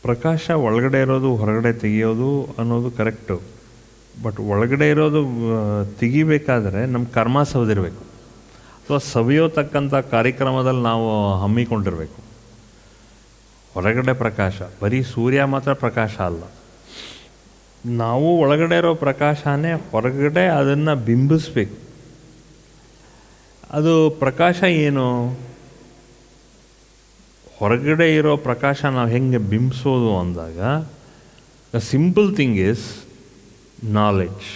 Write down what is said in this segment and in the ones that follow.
ಪ್ರಕಾಶ ಒಳಗಡೆ ಇರೋದು ಹೊರಗಡೆ ತೆಗೆಯೋದು ಅನ್ನೋದು ಕರೆಕ್ಟು. ಬಟ್ ಒಳಗಡೆ ಇರೋದು ತೆಗಿಬೇಕಾದ್ರೆ ನಮ್ಮ ಕರ್ಮ ಸವದಿರಬೇಕು, ಅಥವಾ ಸವಿಯೋತಕ್ಕಂಥ ಕಾರ್ಯಕ್ರಮದಲ್ಲಿ ನಾವು ಹಮ್ಮಿಕೊಂಡಿರಬೇಕು. ಹೊರಗಡೆ ಪ್ರಕಾಶ, ಬರೀ ಸೂರ್ಯ ಮಾತ್ರ ಪ್ರಕಾಶ ಅಲ್ಲ, ನಾವು ಒಳಗಡೆ ಇರೋ ಪ್ರಕಾಶನೇ ಹೊರಗಡೆ ಅದನ್ನು ಬಿಂಬಿಸ್ಬೇಕು. ಅದು ಪ್ರಕಾಶ ಏನು? ಹೊರಗಡೆ ಇರೋ ಪ್ರಕಾಶ ನಾವು ಹೆಂಗೆ ಬಿಂಬಿಸೋದು ಅಂದಾಗ, the simple thing is knowledge.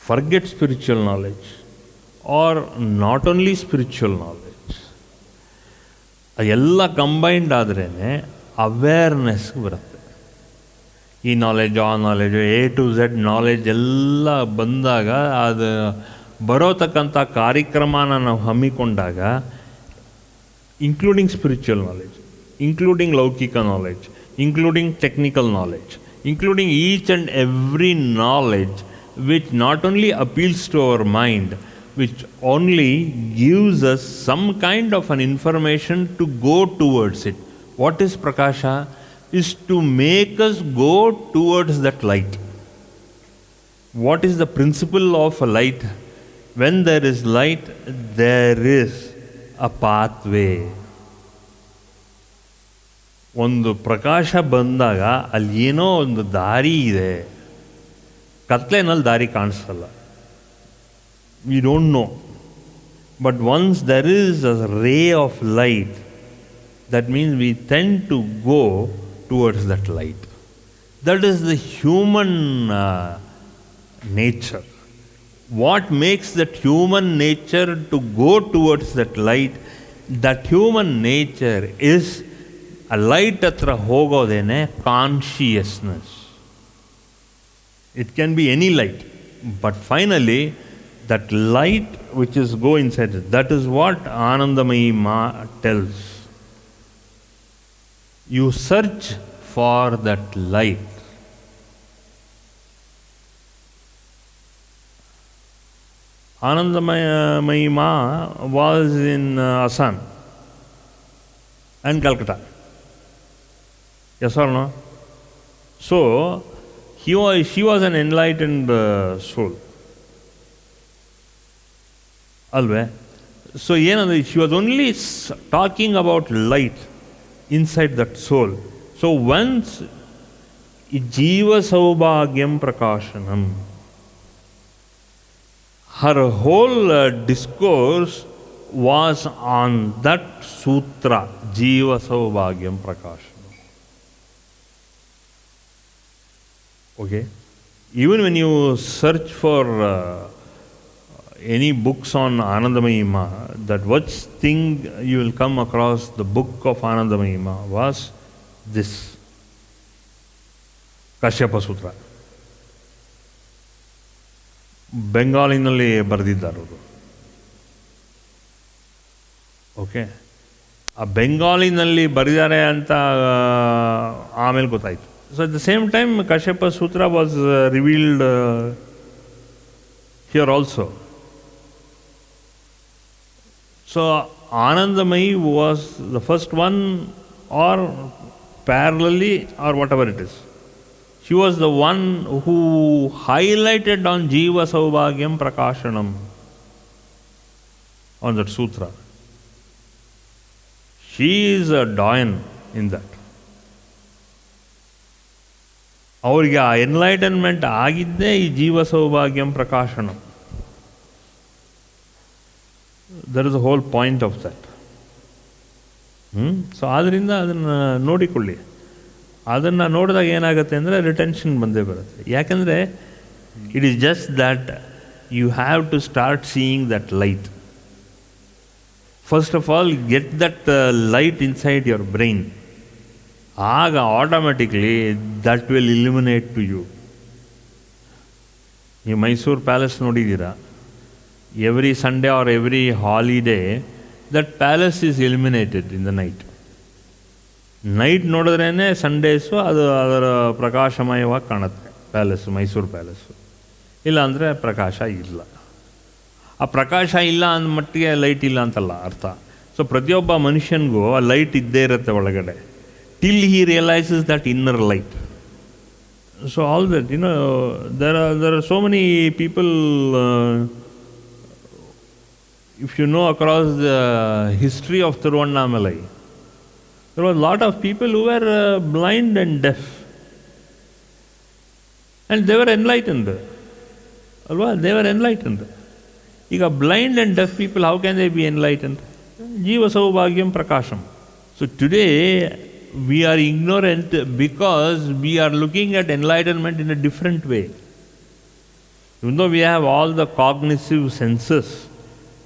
Forget spiritual knowledge are not only spiritual knowledge. ಅದೆಲ್ಲ ಕಂಬೈನ್ಡ್ ಆದ್ರೇ ಅವೇರ್ನೆಸ್ ಬರುತ್ತೆ. ಈ ನಾಲೆಡ್ಜು, ಆ knowledge, A to Z knowledge ಎಲ್ಲ ಬಂದಾಗ, ಅದು ಬರೋತಕ್ಕಂಥ ಕಾರ್ಯಕ್ರಮನ ನಾವು ಹಮ್ಮಿಕೊಂಡಾಗ, including spiritual knowledge, including laukika knowledge, including technical knowledge, including each and every knowledge which not only appeals to our mind, which only gives us some kind of an information to go towards it. What is prakasha? Is to make us go towards that light. What is the principle of a light? When there is light, there is a pathway. ಒಂದು ಪ್ರಕಾಶ ಬಂದಾಗ ಅಲ್ಲಿ ಏನೋ ಒಂದು ದಾರಿ ಇದೆ. ಕತ್ಲೆನಲ್ಲಿ ದಾರಿ ಕಾಣಿಸಲ್ಲ, we don't know. But once there is a ray of light, that means we tend to go towards that light. That is the human nature. What makes that human nature to go towards that light? That human nature is a light hatra hogodene consciousness. It can be any light, but finally that light which is go inside it, that is what Anandamayi Ma tells. You search for that light. Anandamayi Ma was in Assam and Calcutta. Yes or no? So, she was an enlightened soul. Alwe? So, she was only talking about light inside that soul. So once Jiva Saubhagyam Prakashanam, her whole discourse was on that sutra, Jiva Saubhagyam Prakashanam. Okay? Even when you search for any books on Anandamayi Ma, that first thing you will come across the book of Anandamayi Ma was this Kashyapa ಸೂತ್ರ. ಬೆಂಗಾಲಿನಲ್ಲಿ ಬರೆದಿದ್ದಾರವರು. Okay, ಆ ಬೆಂಗಾಲಿನಲ್ಲಿ ಬರೆದಿದ್ದಾರೆ ಅಂತ ಆಮೇಲೆ ಗೊತ್ತಾಯಿತು. So at the same time Kashyapa Sutra was revealed here also. So Anandamayi was the first one, or parallelly, or whatever it is. She was the one who highlighted on Jiva Saubhagyam Prakashanam, on that sutra. She is a doyen in that. ಅವರಿಗೆ ಆ enlightenment ಆಗಿದ್ದೇ ಈ ಜೀವ ಸೌಭಾಗ್ಯಂ ಪ್ರಕಾಶನಂ. That is the whole point of that. So ಆದ್ದರಿಂದ ಅದನ್ನು ನೋಡಿಕೊಳ್ಳಿ. ಅದನ್ನು ನೋಡಿದಾಗ ಏನಾಗುತ್ತೆ ಅಂದರೆ ರಿಟೆನ್ಷನ್ ಬಂದೇ ಬರುತ್ತೆ. ಯಾಕೆಂದರೆ it is just that you have to start seeing that light. First of all get that light inside your brain. ಆಗ automatically that will illuminate to you. ನೀವು ಮೈಸೂರು ಪ್ಯಾಲೇಸ್ ನೋಡಿದ್ದೀರಾ? Every Sunday or every holiday that palace is illuminated in the night. Night ನೋಡಿದ್ರೇ Sundays ಅದು ಅದರ ಪ್ರಕಾಶಮಯವಾಗಿ ಕಾಣುತ್ತೆ palace, Mysuru palace. ಇಲ್ಲ ಅಂದರೆ ಪ್ರಕಾಶ ಇಲ್ಲ. ಆ ಪ್ರಕಾಶ ಇಲ್ಲ ಅಂದ ಮಟ್ಟಿಗೆ ಲೈಟ್ ಇಲ್ಲ ಅಂತಲ್ಲ ಅರ್ಥ. ಸೊ ಪ್ರತಿಯೊಬ್ಬ ಮನುಷ್ಯನಿಗೂ ಆ ಲೈಟ್ ಇದ್ದೇ ಇರುತ್ತೆ ಒಳಗಡೆ. till he realizes that inner light. So all that, there are so many people, if you know across the history of Tiruvannamalai, there were a lot of people who were blind and deaf. And they were enlightened. They were enlightened. ಈಗ blind and deaf people, how can they be enlightened? Jiva Saubhagyam Prakasham. So today, we are ignorant because we are looking at enlightenment in a different way. Even though we have all the cognitive senses,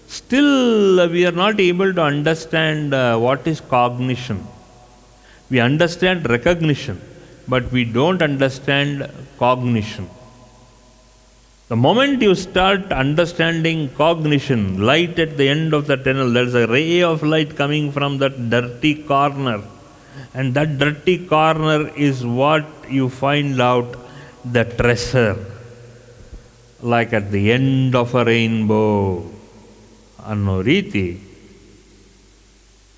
still we are not able to understand what is cognition. We understand recognition, but we don't understand cognition. The moment you start understanding cognition, light at the end of the tunnel, there's a ray of light coming from that dirty corner. And that dirty corner is what you find out the treasure. Like at the end of a rainbow. ಅನ್ನೋ ರೀತಿ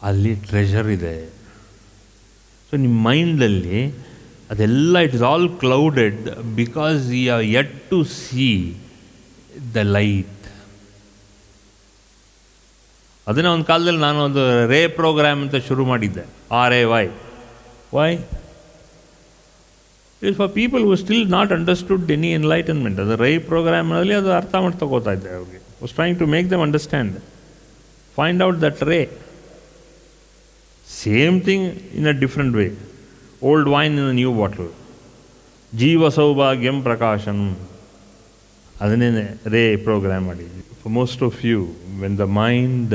ಅಲ್ಲಿ treasure ಇದೆ. So ನಿಮ್ಮ ಮೈಂಡಲ್ಲಿ ಅದೆಲ್ಲ it is all clouded because you are yet to see the light. ಅದನ್ನೇ ಒಂದು ಕಾಲದಲ್ಲಿ ನಾನು ಒಂದು ರೇ ಪ್ರೋಗ್ರಾಮ್ ಅಂತ ಶುರು ಮಾಡಿದ್ದೆ, RAY. Why? It is for people who still not understood any enlightenment. ಅದು ರೇ ಪ್ರೋಗ್ರಾಮ್ನಲ್ಲಿ ಅದು ಅರ್ಥ ಮಾಡಿ ತಗೋತಾ ಇದ್ದೆ ಅವ್ರಿಗೆ. Was trying to make them understand. Find out that ray. Same thing in a different way. Old wine in a new bottle. Jiva Saubhagyam Prakasham. Adanne ray program madidi. For most of you, when the mind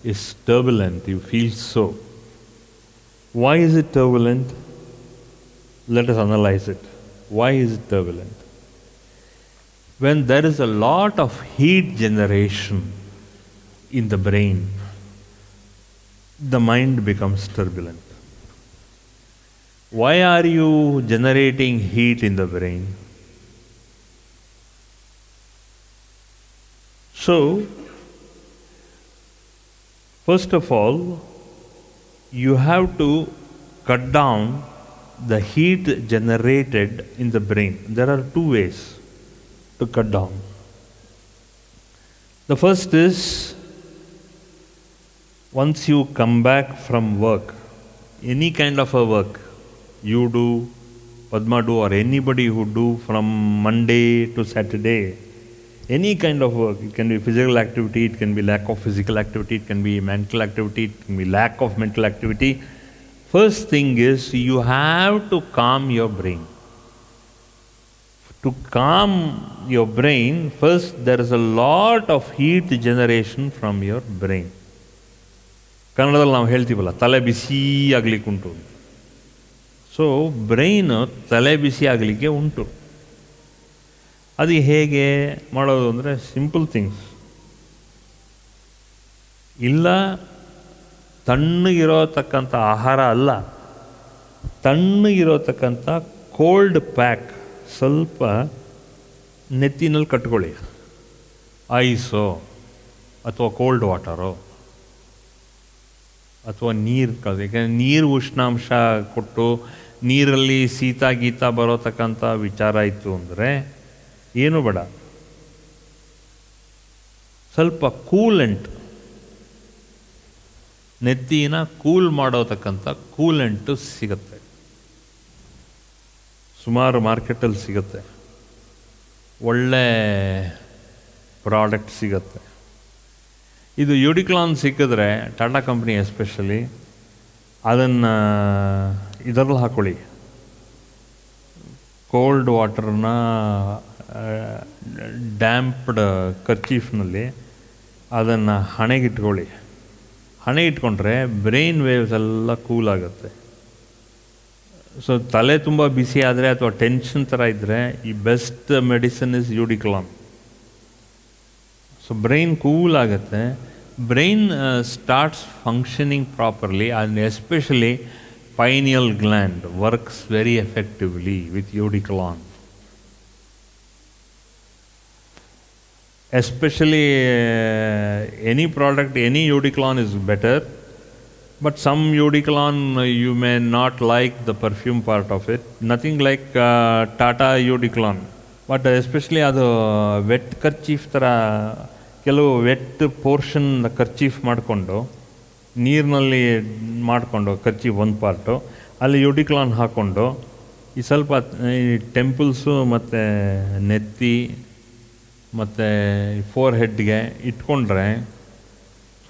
is turbulent, you feel so. Why is it turbulent? Let us analyze it. Why is it turbulent? When there is a lot of heat generation in the brain, the mind becomes turbulent. Why are you generating heat in the brain? So, first of all, you have to cut down the heat generated in the brain. There are two ways to cut down. The first is, once you come back from work, any kind of a work you do, Padma do, or anybody who do from Monday to Saturday, any kind of work, it can be physical activity, it can be lack of physical activity, it can be mental activity, it can be lack of mental activity. First thing is, you have to calm your brain. To calm your brain, first there is a lot of heat generation from your brain. ಕನ್ನಡದಲ್ಲಿ ನಾವು ಹೇಳ್ತೀವಲ್ಲ, ತಲೆ ಬಿಸಿ ಆಗಲಿಕ್ಕೆ ಉಂಟು. So brain ತಲೆ ಬಿಸಿ ಆಗಲಿಕ್ಕೆ ಉಂಟು. ಅದು ಹೇಗೆ ಮಾಡೋದು ಅಂದರೆ ಸಿಂಪಲ್ ಥಿಂಗ್ಸ್. ಇಲ್ಲ ತಣ್ಣಗಿರೋತಕ್ಕಂಥ ಆಹಾರ ಅಲ್ಲ, ತಣ್ಣಗಿರೋತಕ್ಕಂಥ ಕೋಲ್ಡ್ ಪ್ಯಾಕ್ ಸ್ವಲ್ಪ ನೆತ್ತಿನಲ್ಲಿ ಕಟ್ಕೊಳ್ಳಿ. ಐಸೋ ಅಥವಾ ಕೋಲ್ಡ್ ವಾಟರೋ ಅಥವಾ ನೀರು ಕಳೆದು, ಯಾಕೆಂದರೆ ನೀರು ಉಷ್ಣಾಂಶ ಕೊಟ್ಟು ನೀರಲ್ಲಿ ಶೀತ ಗೀತ ಬರೋತಕ್ಕಂಥ ವಿಚಾರ ಇತ್ತು ಅಂದರೆ ಏನೂ ಬೇಡ, ಸ್ವಲ್ಪ ಕೂಲೆಂಟ್, ನೆತ್ತಿನ ಕೂಲ್ ಮಾಡೋತಕ್ಕಂಥ ಕೂಲೆಂಟು ಸಿಗುತ್ತೆ. ಸುಮಾರು ಮಾರ್ಕೆಟಲ್ಲಿ ಸಿಗುತ್ತೆ, ಒಳ್ಳೆ ಪ್ರಾಡಕ್ಟ್ ಸಿಗುತ್ತೆ. ಇದು ಯೂಡಿಕ್ಲಾನ್ ಸಿಕ್ಕಿದ್ರೆ ಟಾಟಾ ಕಂಪ್ನಿ ಎಸ್ಪೆಷಲಿ ಅದನ್ನು ಇದರಲ್ಲಿ ಹಾಕ್ಕೊಳ್ಳಿ. ಕೋಲ್ಡ್ ವಾಟರ್ನ ಡ್ಯಾಂಪ್ಡ್ ಕರ್ಚೀಫ್ನಲ್ಲಿ ಅದನ್ನು ಹಣೆಗಿಟ್ಕೊಳ್ಳಿ. ಹಣೆಗಿಟ್ಕೊಂಡ್ರೆ ಬ್ರೈನ್ ವೇವ್ಸ್ ಎಲ್ಲ ಕೂಲ್ ಆಗುತ್ತೆ. ಸೊ ತಲೆ ತುಂಬ ಬಿಸಿ ಆದರೆ ಅಥವಾ ಟೆನ್ಷನ್ ಥರ ಇದ್ದರೆ ಈ best medicine is eau de cologne. So brain cool ಆಗುತ್ತೆ, brain starts functioning properly, and especially pineal gland works very effectively with Eudicolon. Especially any product, any Eudicolon is better. But some Eudyclone, you may not like the perfume part of it. Nothing like Tata Eudyclone. But especially ಅದು vet kerchief ಥರ ಕೆಲವು vet portion kerchief ಮಾಡಿಕೊಂಡು ನೀರಿನಲ್ಲಿ ಮಾಡಿಕೊಂಡು kerchief ಒಂದು part ಅಲ್ಲಿ ಯೂಡಿಕ್ಲಾನ್ ಹಾಕ್ಕೊಂಡು ಈ ಸ್ವಲ್ಪ ಈ ಟೆಂಪಲ್ಸು ಮತ್ತು ನೆತ್ತಿ ಮತ್ತು ಫೋರ್ ಹೆಡ್ಗೆ ಇಟ್ಕೊಂಡ್ರೆ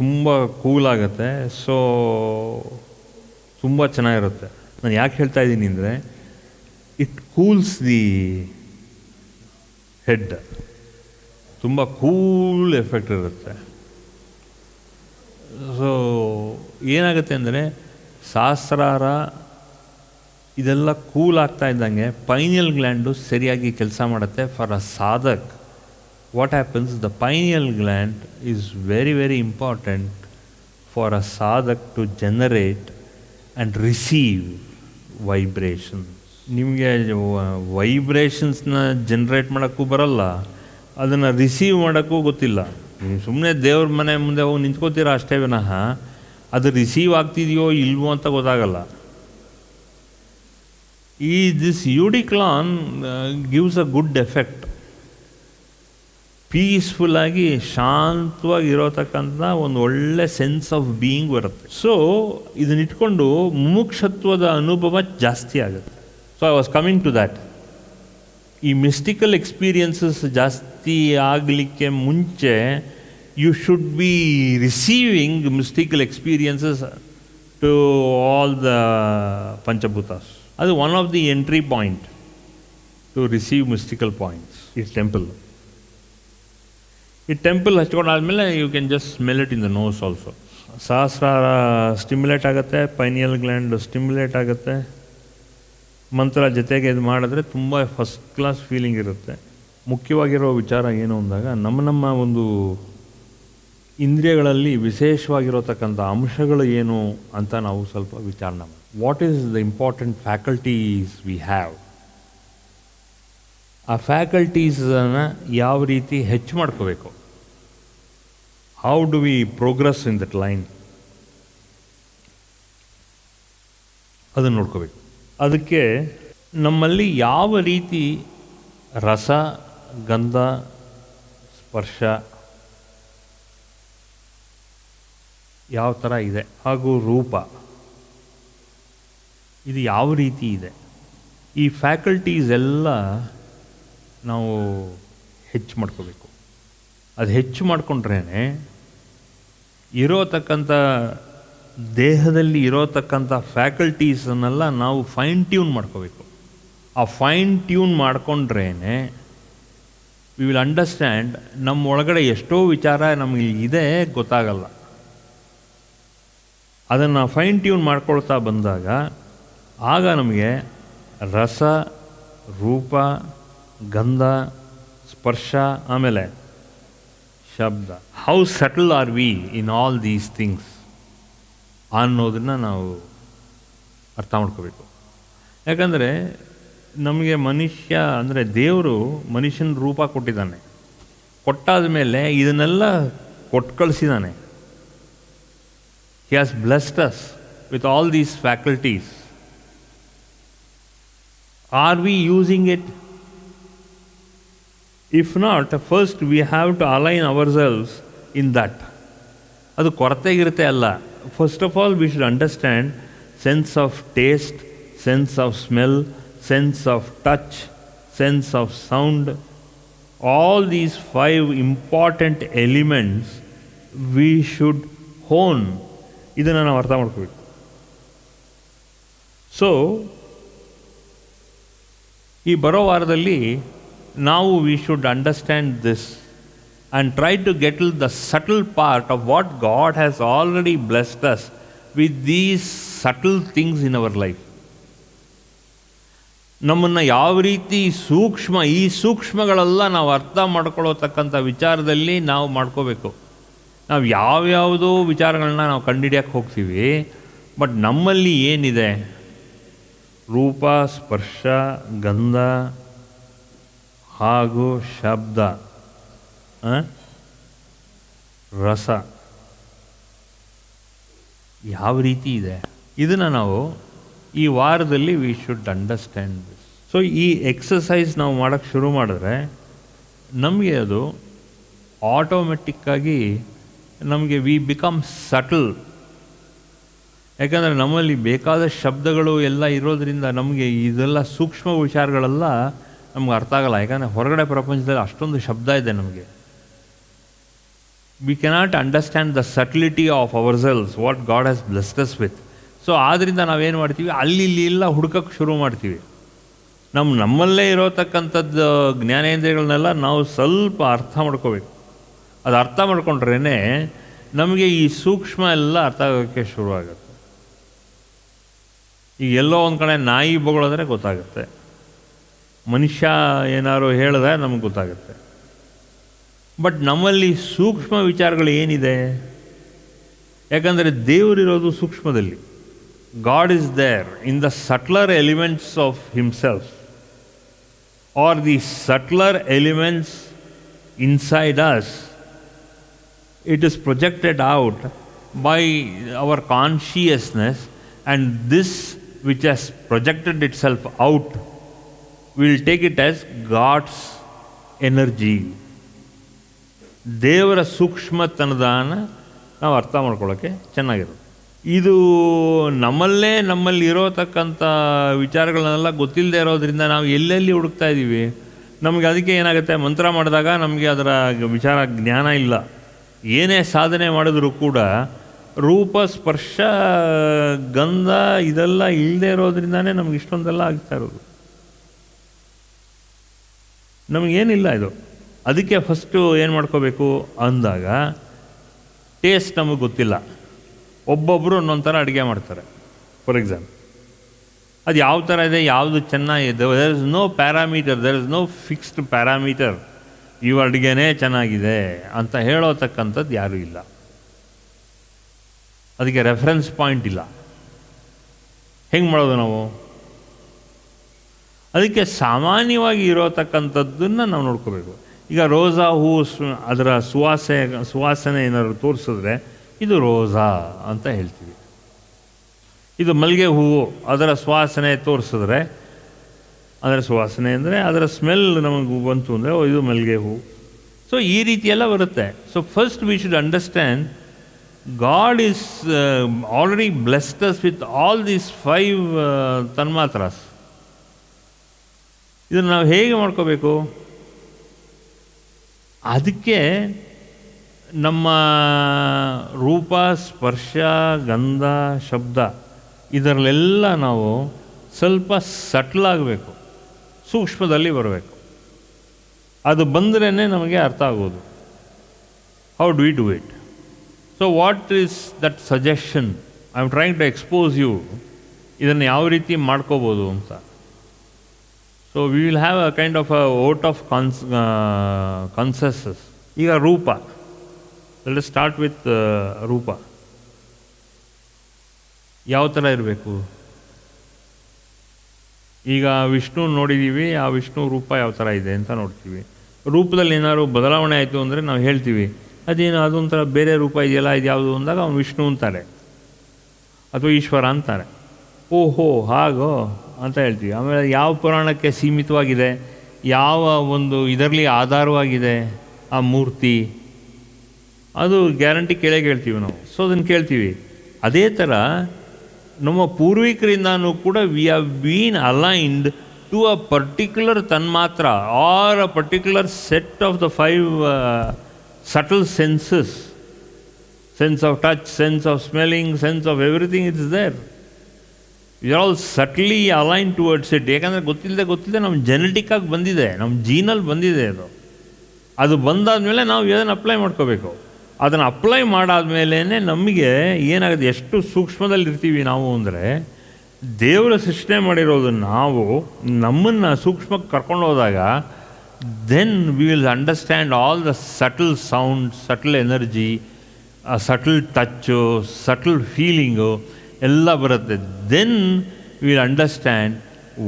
ತುಂಬ ಕೂಲಾಗುತ್ತೆ. ಸೊ ತುಂಬ ಚೆನ್ನಾಗಿರುತ್ತೆ. ನಾನು ಯಾಕೆ ಹೇಳ್ತಾ ಇದ್ದೀನಿ ಅಂದರೆ ಇಟ್ ಕೂಲ್ಸ್ ದಿ ಹೆಡ್, ತುಂಬ ಕೂಲ್ ಎಫೆಕ್ಟ್ ಇರುತ್ತೆ. ಸೊ ಏನಾಗುತ್ತೆ ಅಂದರೆ ಸಹಸ್ರಾರ ಇದೆಲ್ಲ ಕೂಲ್ ಆಗ್ತಾ ಇದ್ದಂಗೆ ಪೈನಿಯಲ್ ಗ್ಲ್ಯಾಂಡು ಸರಿಯಾಗಿ ಕೆಲಸ ಮಾಡುತ್ತೆ. For a sadhak what happens, the pineal gland is very very important for a sadhak to generate and receive vibrations. ನಿಮಗೆ ವೈಬ್ರೇಷನ್ಸ್ನ ಜನ್ರೇಟ್ ಮಾಡೋಕ್ಕೂ ಬರಲ್ಲ, ಅದನ್ನು ರಿಸೀವ್ ಮಾಡೋಕ್ಕೂ ಗೊತ್ತಿಲ್ಲ. ನೀವು ಸುಮ್ಮನೆ ದೇವ್ರ ಮನೆ ಮುಂದೆ ಹೋಗಿ ನಿಂತ್ಕೋತೀರ ಅಷ್ಟೇ ವಿನಃ ಅದು ರಿಸೀವ್ ಆಗ್ತಿದೆಯೋ ಇಲ್ವೋ ಅಂತ ಗೊತ್ತಾಗಲ್ಲ. This eau de cologne gives a good effect. ಪೀಸ್ಫುಲ್ಲಾಗಿ ಶಾಂತವಾಗಿ ಇರೋತಕ್ಕಂಥ ಒಂದು ಒಳ್ಳೆ ಸೆನ್ಸ್ ಆಫ್ ಬೀಯಿಂಗ್ ಬರುತ್ತೆ. ಸೊ ಇದನ್ನಿಟ್ಕೊಂಡು ಮುಮುಕ್ಷತ್ವದ ಅನುಭವ ಜಾಸ್ತಿ ಆಗುತ್ತೆ. So I was coming to that. ಈ ಮಿಸ್ಟಿಕಲ್ ಎಕ್ಸ್ಪೀರಿಯನ್ಸಸ್ ಜಾಸ್ತಿ ಆಗಲಿಕ್ಕೆ ಮುಂಚೆ you should be receiving mystical experiences to all the ಪಂಚಭೂತಾಸ್. ಅದು one of the entry point to receive mystical points is temple. ಈ ಟೆಂಪಲ್ ಹಚ್ಕೊಂಡಾದ್ಮೇಲೆ you can just smell it in the nose also. ಸಹಸ್ರಾರ stimulate ಆಗುತ್ತೆ, pineal gland stimulate ಆಗುತ್ತೆ. ಮಂತ್ರ ಜೊತೆಗೆ ಇದು ಮಾಡಿದ್ರೆ ತುಂಬ ಫಸ್ಟ್ ಕ್ಲಾಸ್ ಫೀಲಿಂಗ್ ಇರುತ್ತೆ. ಮುಖ್ಯವಾಗಿರೋ ವಿಚಾರ ಏನು ಅಂದಾಗ ನಮ್ಮ ಒಂದು ಇಂದ್ರಿಯಗಳಲ್ಲಿ ವಿಶೇಷವಾಗಿರತಕ್ಕಂಥ ಅಂಶಗಳು ಏನು ಅಂತ ನಾವು ಸ್ವಲ್ಪ ವಿಚಾರಣೆ ಮಾಡಿ. What is the important faculties we have, ಆ ಫ್ಯಾಕಲ್ಟೀಸನ್ನು ಯಾವ ರೀತಿ ಹೆಚ್ಚು ಮಾಡ್ಕೋಬೇಕು, how do V progress in that line, ಅದನ್ನು ನೋಡ್ಕೋಬೇಕು. ಅದಕ್ಕೆ ನಮ್ಮಲ್ಲಿ ಯಾವ ರೀತಿ ರಸ, ಗಂಧ, ಸ್ಪರ್ಶ ಯಾವ ಥರ ಇದೆ, ಹಾಗೂ ರೂಪ ಇದು ಯಾವ ರೀತಿ ಇದೆ, ಈ ಫ್ಯಾಕಲ್ಟೀಸ್ ಎಲ್ಲ ನಾವು ಹೆಚ್ಚು ಮಾಡ್ಕೋಬೇಕು. ಅದು ಹೆಚ್ಚು ಮಾಡಿಕೊಂಡ್ರೇ ಇರೋತಕ್ಕಂಥ ದೇಹದಲ್ಲಿ ಇರೋತಕ್ಕಂಥ ಫ್ಯಾಕಲ್ಟೀಸನ್ನೆಲ್ಲ ನಾವು ಫೈನ್ ಟ್ಯೂನ್ ಮಾಡ್ಕೋಬೇಕು. ಆ ಫೈನ್ ಟ್ಯೂನ್ ಮಾಡಿಕೊಂಡ್ರೇ ವಿ ವಿಲ್ ಅಂಡರ್ಸ್ಟ್ಯಾಂಡ್ ನಮ್ಮ ಒಳಗಡೆ ಎಷ್ಟೋ ವಿಚಾರ ನಮಗೆ ಇದೆ ಗೊತ್ತಾಗಲ್ಲ. ಅದನ್ನು ಫೈನ್ ಟ್ಯೂನ್ ಮಾಡ್ಕೊಳ್ತಾ ಬಂದಾಗ ಆಗ ನಮಗೆ ರಸ, ರೂಪ, ಗಂಧ, ಸ್ಪರ್ಶ, ಆಮೇಲೆ ಶಬ್ದ, how subtle are we in all these things ಅನ್ನೋದನ್ನು ನಾವು ಅರ್ಥ ಮಾಡ್ಕೋಬೇಕು. ಯಾಕಂದರೆ ನಮಗೆ ಮನುಷ್ಯ ಅಂದರೆ ದೇವರು ಮನುಷ್ಯನ ರೂಪ ಕೊಟ್ಟಿದ್ದಾನೆ. ಕೊಟ್ಟಾದ ಮೇಲೆ ಇದನ್ನೆಲ್ಲ ಕೊಟ್ಟು ಕಳಿಸಿದ್ದಾನೆ. He has blessed us with all these faculties. Are we using it? If not, first we have to align ourselves in that. ಅದು ಕೊರತೆಗಿರುತ್ತೆ ಅಲ್ಲ. First of all, we should understand sense of taste, sense of smell, sense of touch, sense of sound. All these 5 important elements we should hone. ಇದನ್ನು ನಾವು ಅರ್ಥ ಮಾಡ್ಕೋಬೇಕು. So ಈ ಬರೋ ವಾರದಲ್ಲಿ ನಾವು we should understand this and try to get to the subtle part of what God has already blessed us with these subtle things in our life. ನಮ್ಮನ್ನು ಯಾವ ರೀತಿ ಈ ಸೂಕ್ಷ್ಮಗಳೆಲ್ಲ ನಾವು ಅರ್ಥ ಮಾಡ್ಕೊಳ್ಳೋತಕ್ಕಂಥ ವಿಚಾರದಲ್ಲಿ ನಾವು ಮಾಡ್ಕೋಬೇಕು. ನಾವು ಯಾವ್ಯಾವುದೋ ವಿಚಾರಗಳನ್ನ ನಾವು ಕಂಡುಹಿಡಿಯಕ್ಕೆ ಹೋಗ್ತೀವಿ, ಬಟ್ ನಮ್ಮಲ್ಲಿ ಏನಿದೆ, ರೂಪ, ಸ್ಪರ್ಶ, ಗಂಧ ಹಾಗೂ ಶಬ್ದ, ರಸ, ಯಾವ ರೀತಿ ಇದೆ, ಇದನ್ನು ನಾವು ಈ ವಾರದಲ್ಲಿ we should understand this. So ಈ ಎಕ್ಸಸೈಸ್ ನಾವು ಮಾಡೋಕ್ಕೆ ಶುರು ಮಾಡಿದ್ರೆ ನಮಗೆ ಅದು ಆಟೋಮೆಟಿಕ್ಕಾಗಿ ನಮಗೆ ವಿ ಬಿಕಮ್ ಸಟಲ್. ಯಾಕಂದರೆ ನಮ್ಮಲ್ಲಿ ಬೇಕಾದ ಶಬ್ದಗಳು ಎಲ್ಲ ಇರೋದರಿಂದ ನಮಗೆ ಇದೆಲ್ಲ ಸೂಕ್ಷ್ಮ ವಿಚಾರಗಳೆಲ್ಲ ನಮ್ಗೆ ಅರ್ಥ ಆಗಲ್ಲ. ಯಾಕಂದರೆ ಹೊರಗಡೆ ಪ್ರಪಂಚದಲ್ಲಿ ಅಷ್ಟೊಂದು ಶಬ್ದ ಇದೆ ನಮಗೆ. We cannot understand the subtlety of ourselves what God has blessed us with. So ಆದ್ದರಿಂದ ನಾವೇನು ಮಾಡ್ತೀವಿ, ಅಲ್ಲಿ ಇಲ್ಲಿ ಎಲ್ಲ ಹುಡುಕಕ್ಕೆ ಶುರು ಮಾಡ್ತೀವಿ. ನಮ್ಮಲ್ಲೇ ಇರೋತಕ್ಕಂಥದ್ದು ಜ್ಞಾನೇಂದ್ರಿಯಗಳನ್ನೆಲ್ಲ ನಾವು ಸ್ವಲ್ಪ ಅರ್ಥ ಮಾಡ್ಕೋಬೇಕು. ಅದು ಅರ್ಥ ಮಾಡ್ಕೊಂಡ್ರೇ ನಮಗೆ ಈ ಸೂಕ್ಷ್ಮ ಎಲ್ಲ ಅರ್ಥ ಆಗೋಕ್ಕೆ ಶುರುವಾಗುತ್ತೆ. ಈಗ ಎಲ್ಲೋ ಒಂದು ಕಡೆ ನಾಯಿ ಬೊಗಳೋದ್ರೆ ಗೊತ್ತಾಗುತ್ತೆ, ಮನುಷ್ಯ ಏನಾದ್ರು ಹೇಳಿದ್ರೆ ನಮಗೆ ಗೊತ್ತಾಗುತ್ತೆ. ಬಟ್ ನಮ್ಮಲ್ಲಿ ಸೂಕ್ಷ್ಮ ವಿಚಾರಗಳು ಏನಿದೆ, ಯಾಕಂದರೆ ದೇವರಿರೋದು ಸೂಕ್ಷ್ಮದಲ್ಲಿ. God is there in the subtler elements of himself or the subtler elements inside us. It is projected out by our consciousness, and this which has projected itself out, we will take it as God's energy. ದೇವರ ಸೂಕ್ಷ್ಮತನದಾನ ನಾವು ಅರ್ಥ ಮಾಡ್ಕೊಳ್ಳೋಕ್ಕೆ ಚೆನ್ನಾಗಿರುತ್ತೆ. ಇದು ನಮ್ಮಲ್ಲಿ ಇರೋತಕ್ಕಂಥ ವಿಚಾರಗಳನ್ನೆಲ್ಲ ಗೊತ್ತಿಲ್ಲದೆ ಇರೋದ್ರಿಂದ ನಾವು ಎಲ್ಲೆಲ್ಲಿ ಹುಡುಕ್ತಾ ಇದ್ದೀವಿ. ನಮಗೆ ಅದಕ್ಕೆ ಏನಾಗುತ್ತೆ, ಮಂತ್ರ ಮಾಡಿದಾಗ ನಮಗೆ ಅದರ ವಿಚಾರ ಜ್ಞಾನ ಇಲ್ಲ. ಏನೇ ಸಾಧನೆ ಮಾಡಿದ್ರೂ ಕೂಡ ರೂಪ, ಸ್ಪರ್ಶ, ಗಂಧ ಇದೆಲ್ಲ ಇಲ್ಲದೆ ಇರೋದ್ರಿಂದಾನೇ ನಮ್ಗೆ ಇಷ್ಟೊಂದೆಲ್ಲ ಆಗ್ತಾ ಇರೋದು. ನಮಗೇನಿಲ್ಲ ಇದು. ಅದಕ್ಕೆ ಫಸ್ಟು ಏನು ಮಾಡ್ಕೋಬೇಕು ಅಂದಾಗ, ಟೇಸ್ಟ್ ನಮಗೆ ಗೊತ್ತಿಲ್ಲ. ಒಬ್ಬೊಬ್ಬರು ಒಂದೊಂದು ಥರ ಅಡುಗೆ ಮಾಡ್ತಾರೆ. ಫಾರ್ ಎಕ್ಸಾಂಪಲ್, ಅದು ಯಾವ ಥರ ಇದೆ, ಯಾವುದು ಚೆನ್ನಾಗಿದೆ, there is no parameter, there is no fixed parameter. ಇವು ಅಡುಗೆನೇ ಚೆನ್ನಾಗಿದೆ ಅಂತ ಹೇಳೋತಕ್ಕಂಥದ್ದು ಯಾರೂ ಇಲ್ಲ. ಅದಕ್ಕೆ ರೆಫರೆನ್ಸ್ ಪಾಯಿಂಟ್ ಇಲ್ಲ. ಹೆಂಗೆ ಮಾಡೋದು ನಾವು? ಅದಕ್ಕೆ ಸಾಮಾನ್ಯವಾಗಿ ಇರೋತಕ್ಕಂಥದ್ದನ್ನು ನಾವು ನೋಡ್ಕೋಬೇಕು. ಈಗ ರೋಸಾ ಹೂವು ಅದರ ಸುವಾಸನೆ ಏನಾದ್ರು ತೋರಿಸಿದ್ರೆ ಇದು ರೋಸಾ ಅಂತ ಹೇಳ್ತೀವಿ. ಇದು ಮಲ್ಲಿಗೆ ಹೂವು ಅದರ ಸುವಾಸನೆ ತೋರಿಸಿದ್ರೆ, ಅದರ ಸುವಾಸನೆ ಅಂದರೆ ಅದರ ಸ್ಮೆಲ್ ನಮಗೆ ಬಂತು ಅಂದರೆ ಇದು ಮಲ್ಲಿಗೆ ಹೂವು. ಸೊ ಈ ರೀತಿಯೆಲ್ಲ ಬರುತ್ತೆ. So first we should understand god is already blessed us with all these 5 ತನ್ಮಾತ್ರಾಸ್. ಇದನ್ನು ನಾವು ಹೇಗೆ ಮಾಡ್ಕೋಬೇಕು? ಅದಕ್ಕೆ ನಮ್ಮ ರೂಪ, ಸ್ಪರ್ಶ, ಗಂಧ, ಶಬ್ದ ಇದರಲ್ಲೆಲ್ಲ ನಾವು ಸ್ವಲ್ಪ ಸಟ್ಲಾಗಬೇಕು, ಸೂಕ್ಷ್ಮದಲ್ಲಿ ಬರಬೇಕು. ಅದು ಬಂದ್ರೇ ನಮಗೆ ಅರ್ಥ ಆಗೋದು. How do we do it? So what is that suggestion? I am trying to expose you. ಇದನ್ನು ಯಾವ ರೀತಿ ಮಾಡ್ಕೋಬೋದು ಅಂತ. So we will have a kind of a vote of consensus. ಈಗ ರೂಪ, ಲೆಟ್ ಅಸ್ ಸ್ಟಾರ್ಟ್ ವಿತ್ ರೂಪ. ಯಾವ ಥರ ಇರಬೇಕು? ಈಗ ವಿಷ್ಣು ನೋಡಿದ್ದೀವಿ, ಆ ವಿಷ್ಣು ರೂಪ ಯಾವ ಥರ ಇದೆ ಅಂತ ನೋಡ್ತೀವಿ. ರೂಪದಲ್ಲಿ ಏನಾದ್ರು ಬದಲಾವಣೆ ಆಯಿತು ಅಂದರೆ ನಾವು ಹೇಳ್ತೀವಿ ಅದೇನು ಅದೊಂಥರ ಬೇರೆ ರೂಪ ಇದೆಯಲ್ಲ, ಇದು ಯಾವುದು ಅಂದಾಗ ಅವನು ವಿಷ್ಣು ಅಂತಾರೆ ಅಥವಾ ಈಶ್ವರ ಅಂತಾರೆ. ಓಹೋ ಹಾಗೋ ಅಂತ ಹೇಳ್ತೀವಿ. ಆಮೇಲೆ ಯಾವ ಪುರಾಣಕ್ಕೆ ಸೀಮಿತವಾಗಿದೆ, ಯಾವ ಒಂದು ಇದರಲ್ಲಿ ಆಧಾರವಾಗಿದೆ ಆ ಮೂರ್ತಿ, ಅದು ಗ್ಯಾರಂಟಿ ಕೇಳೇ ಕೇಳ್ತೀವಿ ನಾವು. ಸೊ ಅದನ್ನು ಕೇಳ್ತೀವಿ. ಅದೇ ಥರ ನಮ್ಮ ಪೂರ್ವಿಕರಿಂದನೂ ಕೂಡ we have been aligned to a particular ತನ್ಮಾತ್ರ or a particular set of the 5 subtle senses. Sense of touch, sense of smelling, sense of everything is there. We are all subtly aligned towards it. ಯಾಕಂದರೆ ಗೊತ್ತಿಲ್ಲದೆ ನಮ್ಮ ಜೆನೆಟಿಕ್ಕಾಗಿ ಬಂದಿದೆ, ನಮ್ಮ ಜೀನಲ್ಲಿ ಬಂದಿದೆ. ಅದು ಬಂದಾದಮೇಲೆ ನಾವು ಇದನ್ನು ಅಪ್ಲೈ ಮಾಡ್ಕೋಬೇಕು. ಅದನ್ನು ಅಪ್ಲೈ ಮಾಡಾದ್ಮೇಲೆ ನಮಗೆ ಏನಾಗುತ್ತೆ, ಎಷ್ಟು ಸೂಕ್ಷ್ಮದಲ್ಲಿರ್ತೀವಿ ನಾವು ಅಂದರೆ, ದೇವರ ಸೃಷ್ಟಿ ಮಾಡಿರೋದು ನಾವು ನಮ್ಮನ್ನು ಸೂಕ್ಷ್ಮಕ್ಕೆ ಕರ್ಕೊಂಡು ಹೋದಾಗ then we will understand all the subtle sound, subtle energy, subtle touch, subtle feeling ಎಲ್ಲ ಬರುತ್ತೆ. Then we will understand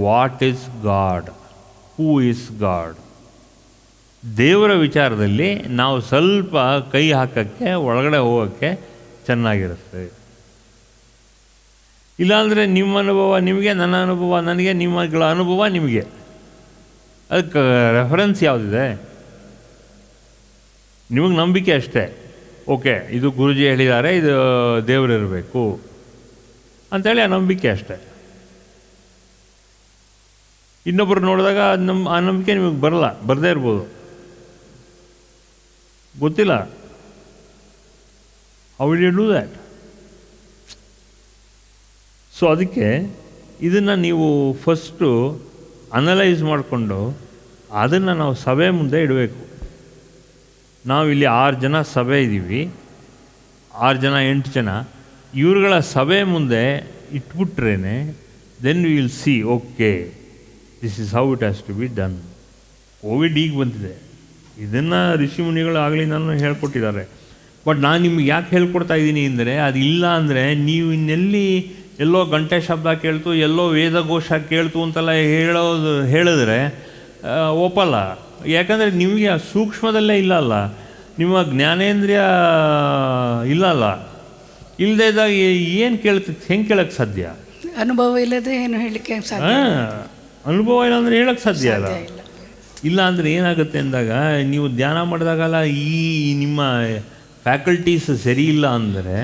what is God, who is God. ದೇವರ ವಿಚಾರದಲ್ಲಿ ನಾವು ಸ್ವಲ್ಪ ಕೈ ಹಾಕೋಕ್ಕೆ, ಒಳಗಡೆ ಹೋಗೋಕ್ಕೆ ಚೆನ್ನಾಗಿರುತ್ತೆ. ಇಲ್ಲಾಂದರೆ ನಿಮ್ಮ ಅನುಭವ ನಿಮಗೆ, ನನ್ನ ಅನುಭವ ನನಗೆ, ನಿಮ್ಮಗಳ ಅನುಭವ ನಿಮಗೆ. ಅದಕ್ಕೆ ರೆಫರೆನ್ಸ್ ಯಾವುದಿದೆ? ನಿಮಗೆ ನಂಬಿಕೆ ಅಷ್ಟೇ. ಓಕೆ, ಇದು ಗುರುಜಿ ಹೇಳಿದ್ದಾರೆ, ಇದು ದೇವರಿರಬೇಕು ಅಂಥೇಳಿ ಆ ನಂಬಿಕೆ ಅಷ್ಟೇ. ಇನ್ನೊಬ್ಬರು ನೋಡಿದಾಗ ಆ ನಂಬಿಕೆ ನಿಮಗೆ ಬರದೇ ಇರ್ಬೋದು, ಗೊತ್ತಿಲ್ಲ. How will you do that? So ಅದಕ್ಕೆ ಇದನ್ನು ನೀವು ಫಸ್ಟು ಅನಲೈಸ್ ಮಾಡಿಕೊಂಡು ಅದನ್ನು ನಾವು ಸಭೆ ಮುಂದೆ ಇಡಬೇಕು. ನಾವಿಲ್ಲಿ 6 ಜನ ಸಭೆ ಇದ್ದೀವಿ, 6 ಜನ 8 ಜನ, ಇವ್ರುಗಳ ಸಭೆ ಮುಂದೆ ಇಟ್ಬಿಟ್ರೇ then we will see, okay this is how it has to be done. Covid ಈಗ ಬಂದಿದೆ, ಇದನ್ನು ಋಷಿಮುನಿಗಳು ಆಗಲಿ ನಾನು ಹೇಳ್ಕೊಟ್ಟಿದ್ದಾರೆ. ಬಟ್ ನಾನು ನಿಮ್ಗೆ ಯಾಕೆ ಹೇಳ್ಕೊಡ್ತಾ ಇದ್ದೀನಿ ಅಂದರೆ, ಅದಿಲ್ಲ ಅಂದರೆ ನೀವು ಎಲ್ಲೋ ಗಂಟೆ ಶಬ್ದ ಕೇಳ್ತು, ಎಲ್ಲೋ ವೇದಘೋಷ ಕೇಳ್ತು ಅಂತೆಲ್ಲ ಹೇಳಿದ್ರೆ ಒಪ್ಪಲ್ಲ. ಯಾಕಂದರೆ ನಿಮಗೆ ಆ ಸೂಕ್ಷ್ಮದಲ್ಲೇ ಇಲ್ಲಲ್ಲ, ನಿಮ್ಮ ಜ್ಞಾನೇಂದ್ರಿಯ ಇಲ್ಲಲ್ಲ. ಇಲ್ಲದೇ ಇದ್ದಾಗ ಏನು ಹೆಂಗೆ ಕೇಳಕ್ಕೆ ಸಾಧ್ಯ? ಅನುಭವ ಇಲ್ಲದೆ ಏನು ಹೇಳಲಿಕ್ಕೆ ಸಾಧ್ಯ? ಅನುಭವ ಇಲ್ಲ ಅಂದರೆ ಹೇಳಕ್ಕೆ ಸಾಧ್ಯ ಅಲ್ಲ. ಇಲ್ಲ ಅಂದರೆ ಏನಾಗುತ್ತೆ ಅಂದಾಗ, ನೀವು ಧ್ಯಾನ ಮಾಡಿದಾಗಲ್ಲ ಈ ನಿಮ್ಮ ಫ್ಯಾಕಲ್ಟೀಸ್ ಸರಿ ಇಲ್ಲ ಅಂದರೆ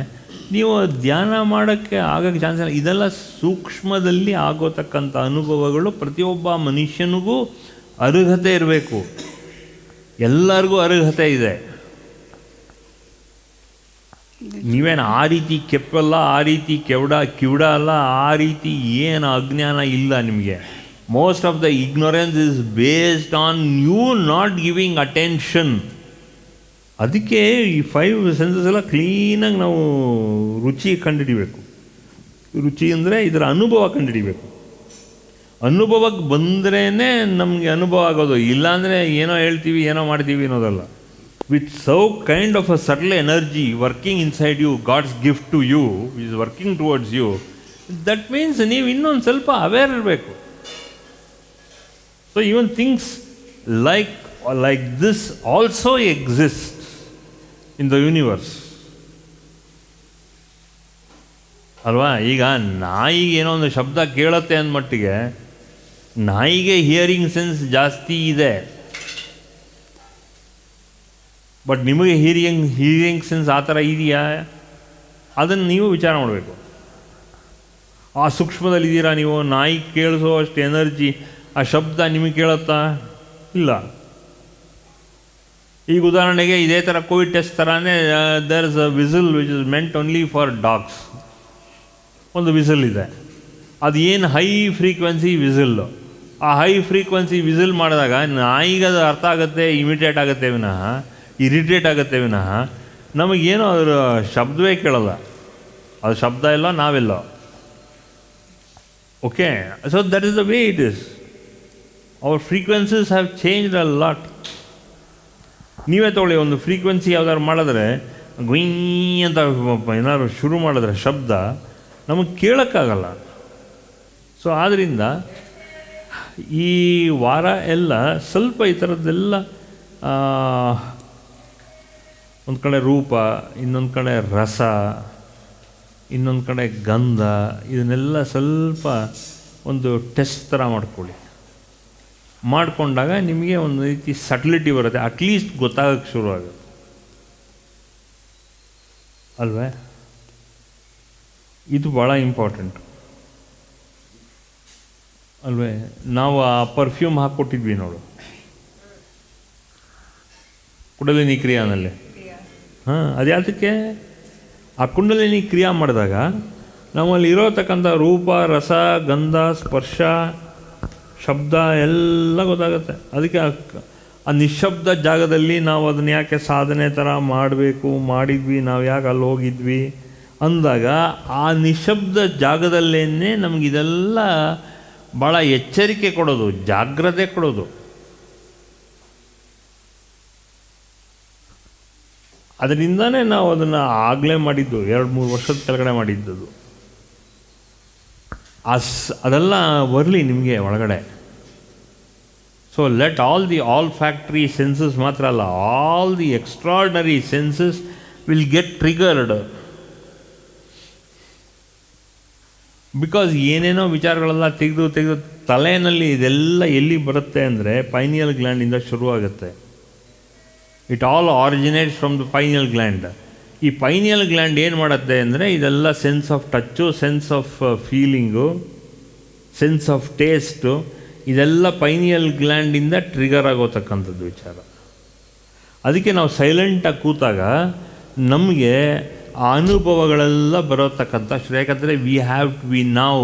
ನೀವು ಧ್ಯಾನ ಮಾಡೋಕ್ಕೆ ಆಗೋಕ್ಕೆ ಚಾನ್ಸ್ ಇಲ್ಲ. ಇದೆಲ್ಲ ಸೂಕ್ಷ್ಮದಲ್ಲಿ ಆಗೋತಕ್ಕಂಥ ಅನುಭವಗಳು. ಪ್ರತಿಯೊಬ್ಬ ಮನುಷ್ಯನಿಗೂ ಅರ್ಹತೆ ಇರಬೇಕು, ಎಲ್ಲರಿಗೂ ಅರ್ಹತೆ ಇದೆ. ನೀವೇನು ಆ ರೀತಿ ಕೆಪ್ಪಲ್ಲ, ಆ ರೀತಿ ಕಿವುಡ ಅಲ್ಲ, ಆ ರೀತಿ ಏನು ಅಜ್ಞಾನ ಇಲ್ಲ ನಿಮಗೆ. Most of the ignorance is based on you not giving attention. ಅದಕ್ಕೆ ಈ 5 ಸೆನ್ಸಸ್ ಎಲ್ಲ ಕ್ಲೀನಾಗಿ ನಾವು ರುಚಿ ಕಂಡುಹಿಡಿಬೇಕು. ರುಚಿ ಅಂದರೆ ಇದರ ಅನುಭವ ಕಂಡುಹಿಡಿಬೇಕು. ಅನುಭವಕ್ಕೆ ಬಂದ್ರೇ ನಮಗೆ ಅನುಭವ ಆಗೋದು. ಇಲ್ಲಾಂದರೆ ಏನೋ ಹೇಳ್ತೀವಿ, ಏನೋ ಮಾಡ್ತೀವಿ ಅನ್ನೋದಲ್ಲ. With so kind of a subtle energy working inside you, God's gift to you is working towards you. That means ನೀವು ಇನ್ನೊಂದು ಸ್ವಲ್ಪ ಅವೇರ್ ಇರಬೇಕು. So even things like this also exists in the universe. ಅಲ್ವಾ? ಈಗ ನಾಯಿಗೆ ಏನೋ ಒಂದು ಶಬ್ದ ಕೇಳುತ್ತೆ ಅಂದಮಟ್ಟಿಗೆ ನಾಯಿಗೆ ಹಿಯರಿಂಗ್ ಸೆನ್ಸ್ ಜಾಸ್ತಿ ಇದೆ. ಬಟ್ ನಿಮಗೆ ಹಿಯರಿಂಗ್ ಸೆನ್ಸ್ ಆ ಥರ ಇದೆಯಾ? ಅದನ್ನು ನೀವು ವಿಚಾರ ಮಾಡಬೇಕು. ಆ ಸೂಕ್ಷ್ಮದಲ್ಲಿದ್ದೀರಾ ನೀವು? ನಾಯಿ ಕೇಳಿಸೋ ಅಷ್ಟು ಎನರ್ಜಿ ಆ ಶಬ್ದ ನಿಮಗೆ ಕೇಳುತ್ತಾ? ಇಲ್ಲ. ಈಗ ಉದಾಹರಣೆಗೆ ಇದೇ ಥರ ಕೋವಿಡ್ ಟೆಸ್ಟ್ ಥರನೇ there is a whistle which is meant only for dogs. ಒಂದು ವಿಸಿಲ್ ಇದೆ, ಅದು ಏನು ಹೈ ಫ್ರೀಕ್ವೆನ್ಸಿ ವಿಸಿಲ್ಲು. ಆ ಹೈ ಫ್ರೀಕ್ವೆನ್ಸಿ ವಿಸಿಲ್ ಮಾಡಿದಾಗ ನಾಯಿಗೆ ಅದು ಅರ್ಥ ಆಗುತ್ತೆ, ಇಮಿಟೇಟ್ ಆಗುತ್ತೆ ವಿನಃ, ಇರಿಟೇಟ್ ಆಗುತ್ತೆ ವಿನಃ ನಮಗೇನೋ ಅದರ ಶಬ್ದವೇ ಕೇಳಲ್ಲ. ಅದು ಶಬ್ದ ಇಲ್ಲ, ನಾವೆಲ್ಲ. Okay, so that is the way it is. Our frequencies have changed a lot. ನೀವೇ ತೊಗೊಳ್ಳಿ, ಒಂದು ಫ್ರೀಕ್ವೆನ್ಸಿ ಯಾವ್ದಾದ್ರು ಮಾಡಿದ್ರೆ ಗುಯ್ ಅಂತ ಏನಾದ್ರು ಶುರು ಮಾಡಿದ್ರೆ ಶಬ್ದ ನಮಗೆ ಕೇಳೋಕ್ಕಾಗಲ್ಲ. ಸೊ ಆದ್ದರಿಂದ ಈ ವಾರ ಎಲ್ಲ ಸ್ವಲ್ಪ ಈ ಥರದ್ದೆಲ್ಲ ಒಂದು ಕಡೆ ರೂಪ, ಇನ್ನೊಂದು ಕಡೆ ರಸ, ಇನ್ನೊಂದು ಕಡೆ ಗಂಧ, ಇದನ್ನೆಲ್ಲ ಸ್ವಲ್ಪ ಒಂದು ಟೆಸ್ಟ್ ಥರ ಮಾಡ್ಕೊಳ್ಳಿ. ಮಾಡಿಕೊಂಡಾಗ ನಿಮಗೆ ಒಂದು ರೀತಿ ಸಟ್ಲಿಟಿ ಬರುತ್ತೆ, ಅಟ್ಲೀಸ್ಟ್ ಗೊತ್ತಾಗಕ್ಕೆ ಶುರುವಾಗುತ್ತೆ ಅಲ್ವೇ? ಇದು ಭಾಳ ಇಂಪಾರ್ಟೆಂಟ್ ಅಲ್ವೇ? ನಾವು ಆ ಪರ್ಫ್ಯೂಮ್ ಹಾಕ್ಕೊಟ್ಟಿದ್ವಿ ನೋಡು ಕುಂಡಲಿನಿ ಕ್ರಿಯಾನಲ್ಲಿ. ಅದು ಯಾತಕ್ಕೆ? ಆ ಕುಂಡಲಿನಿ ಕ್ರಿಯಾ ಮಾಡಿದಾಗ ನಮ್ಮಲ್ಲಿ ಇರೋತಕ್ಕಂಥ ರೂಪ, ರಸ, ಗಂಧ, ಸ್ಪರ್ಶ, ಶಬ್ದ ಎಲ್ಲ ಗೊತ್ತಾಗುತ್ತೆ. ಅದಕ್ಕೆ ಆ ನಿಶ್ಶಬ್ದ ಜಾಗದಲ್ಲಿ ನಾವು ಅದನ್ನ ಯಾಕೆ ಸಾಧನೆ ಥರ ಮಾಡಬೇಕು, ಮಾಡಿದ್ವಿ, ನಾವು ಯಾಕೆ ಅಲ್ಲಿ ಹೋಗಿದ್ವಿ ಅಂದಾಗ ಆ ನಿಶ್ಶಬ್ದ ಜಾಗದಲ್ಲೇ ನಮಗಿದೆಲ್ಲ ಭಾಳ ಎಚ್ಚರಿಕೆ ಕೊಡೋದು, ಜಾಗ್ರತೆ ಕೊಡೋದು. ಅದರಿಂದನೇ ನಾವು ಅದನ್ನು ಆಗಲೇ ಮಾಡಿದ್ದು, 2-3 ವರ್ಷದ ಕೆಳಗಡೆ ಮಾಡಿದ್ದದು. ಅದೆಲ್ಲ ಬರಲಿ ನಿಮಗೆ ಒಳಗಡೆ. So let all the olfactory senses ಮಾತ್ರ ಅಲ್ಲ, all the extraordinary senses will get triggered. Because ಏನೇನೋ ವಿಚಾರಗಳೆಲ್ಲ ತೆಗೆದು ತಲೆಯಲ್ಲಿ ಇದೆಲ್ಲ ಎಲ್ಲಿ ಬರುತ್ತೆ ಅಂದರೆ ಪೈನಿಯಲ್ ಗ್ಲ್ಯಾಂಡಿಂದ ಶುರುವಾಗುತ್ತೆ. It all originates from the pineal gland. ಈ ಪೈನಿಯಲ್ ಗ್ಲ್ಯಾಂಡ್ ಏನು ಮಾಡುತ್ತೆ ಅಂದರೆ ಇದೆಲ್ಲ sense of touch, sense of feeling, sense of taste, ಇದೆಲ್ಲ ಪೈನಿಯಲ್ ಗ್ಲ್ಯಾಂಡಿಂದ ಟ್ರಿಗರ್ ಆಗೋತಕ್ಕಂಥದ್ದು ವಿಚಾರ. ಅದಕ್ಕೆ ನಾವು ಸೈಲೆಂಟಾಗಿ ಕೂತಾಗ ನಮಗೆ ಆ ಅನುಭವಗಳೆಲ್ಲ ಬರೋತಕ್ಕಂಥ ಯಾಕಂದರೆ we have to be now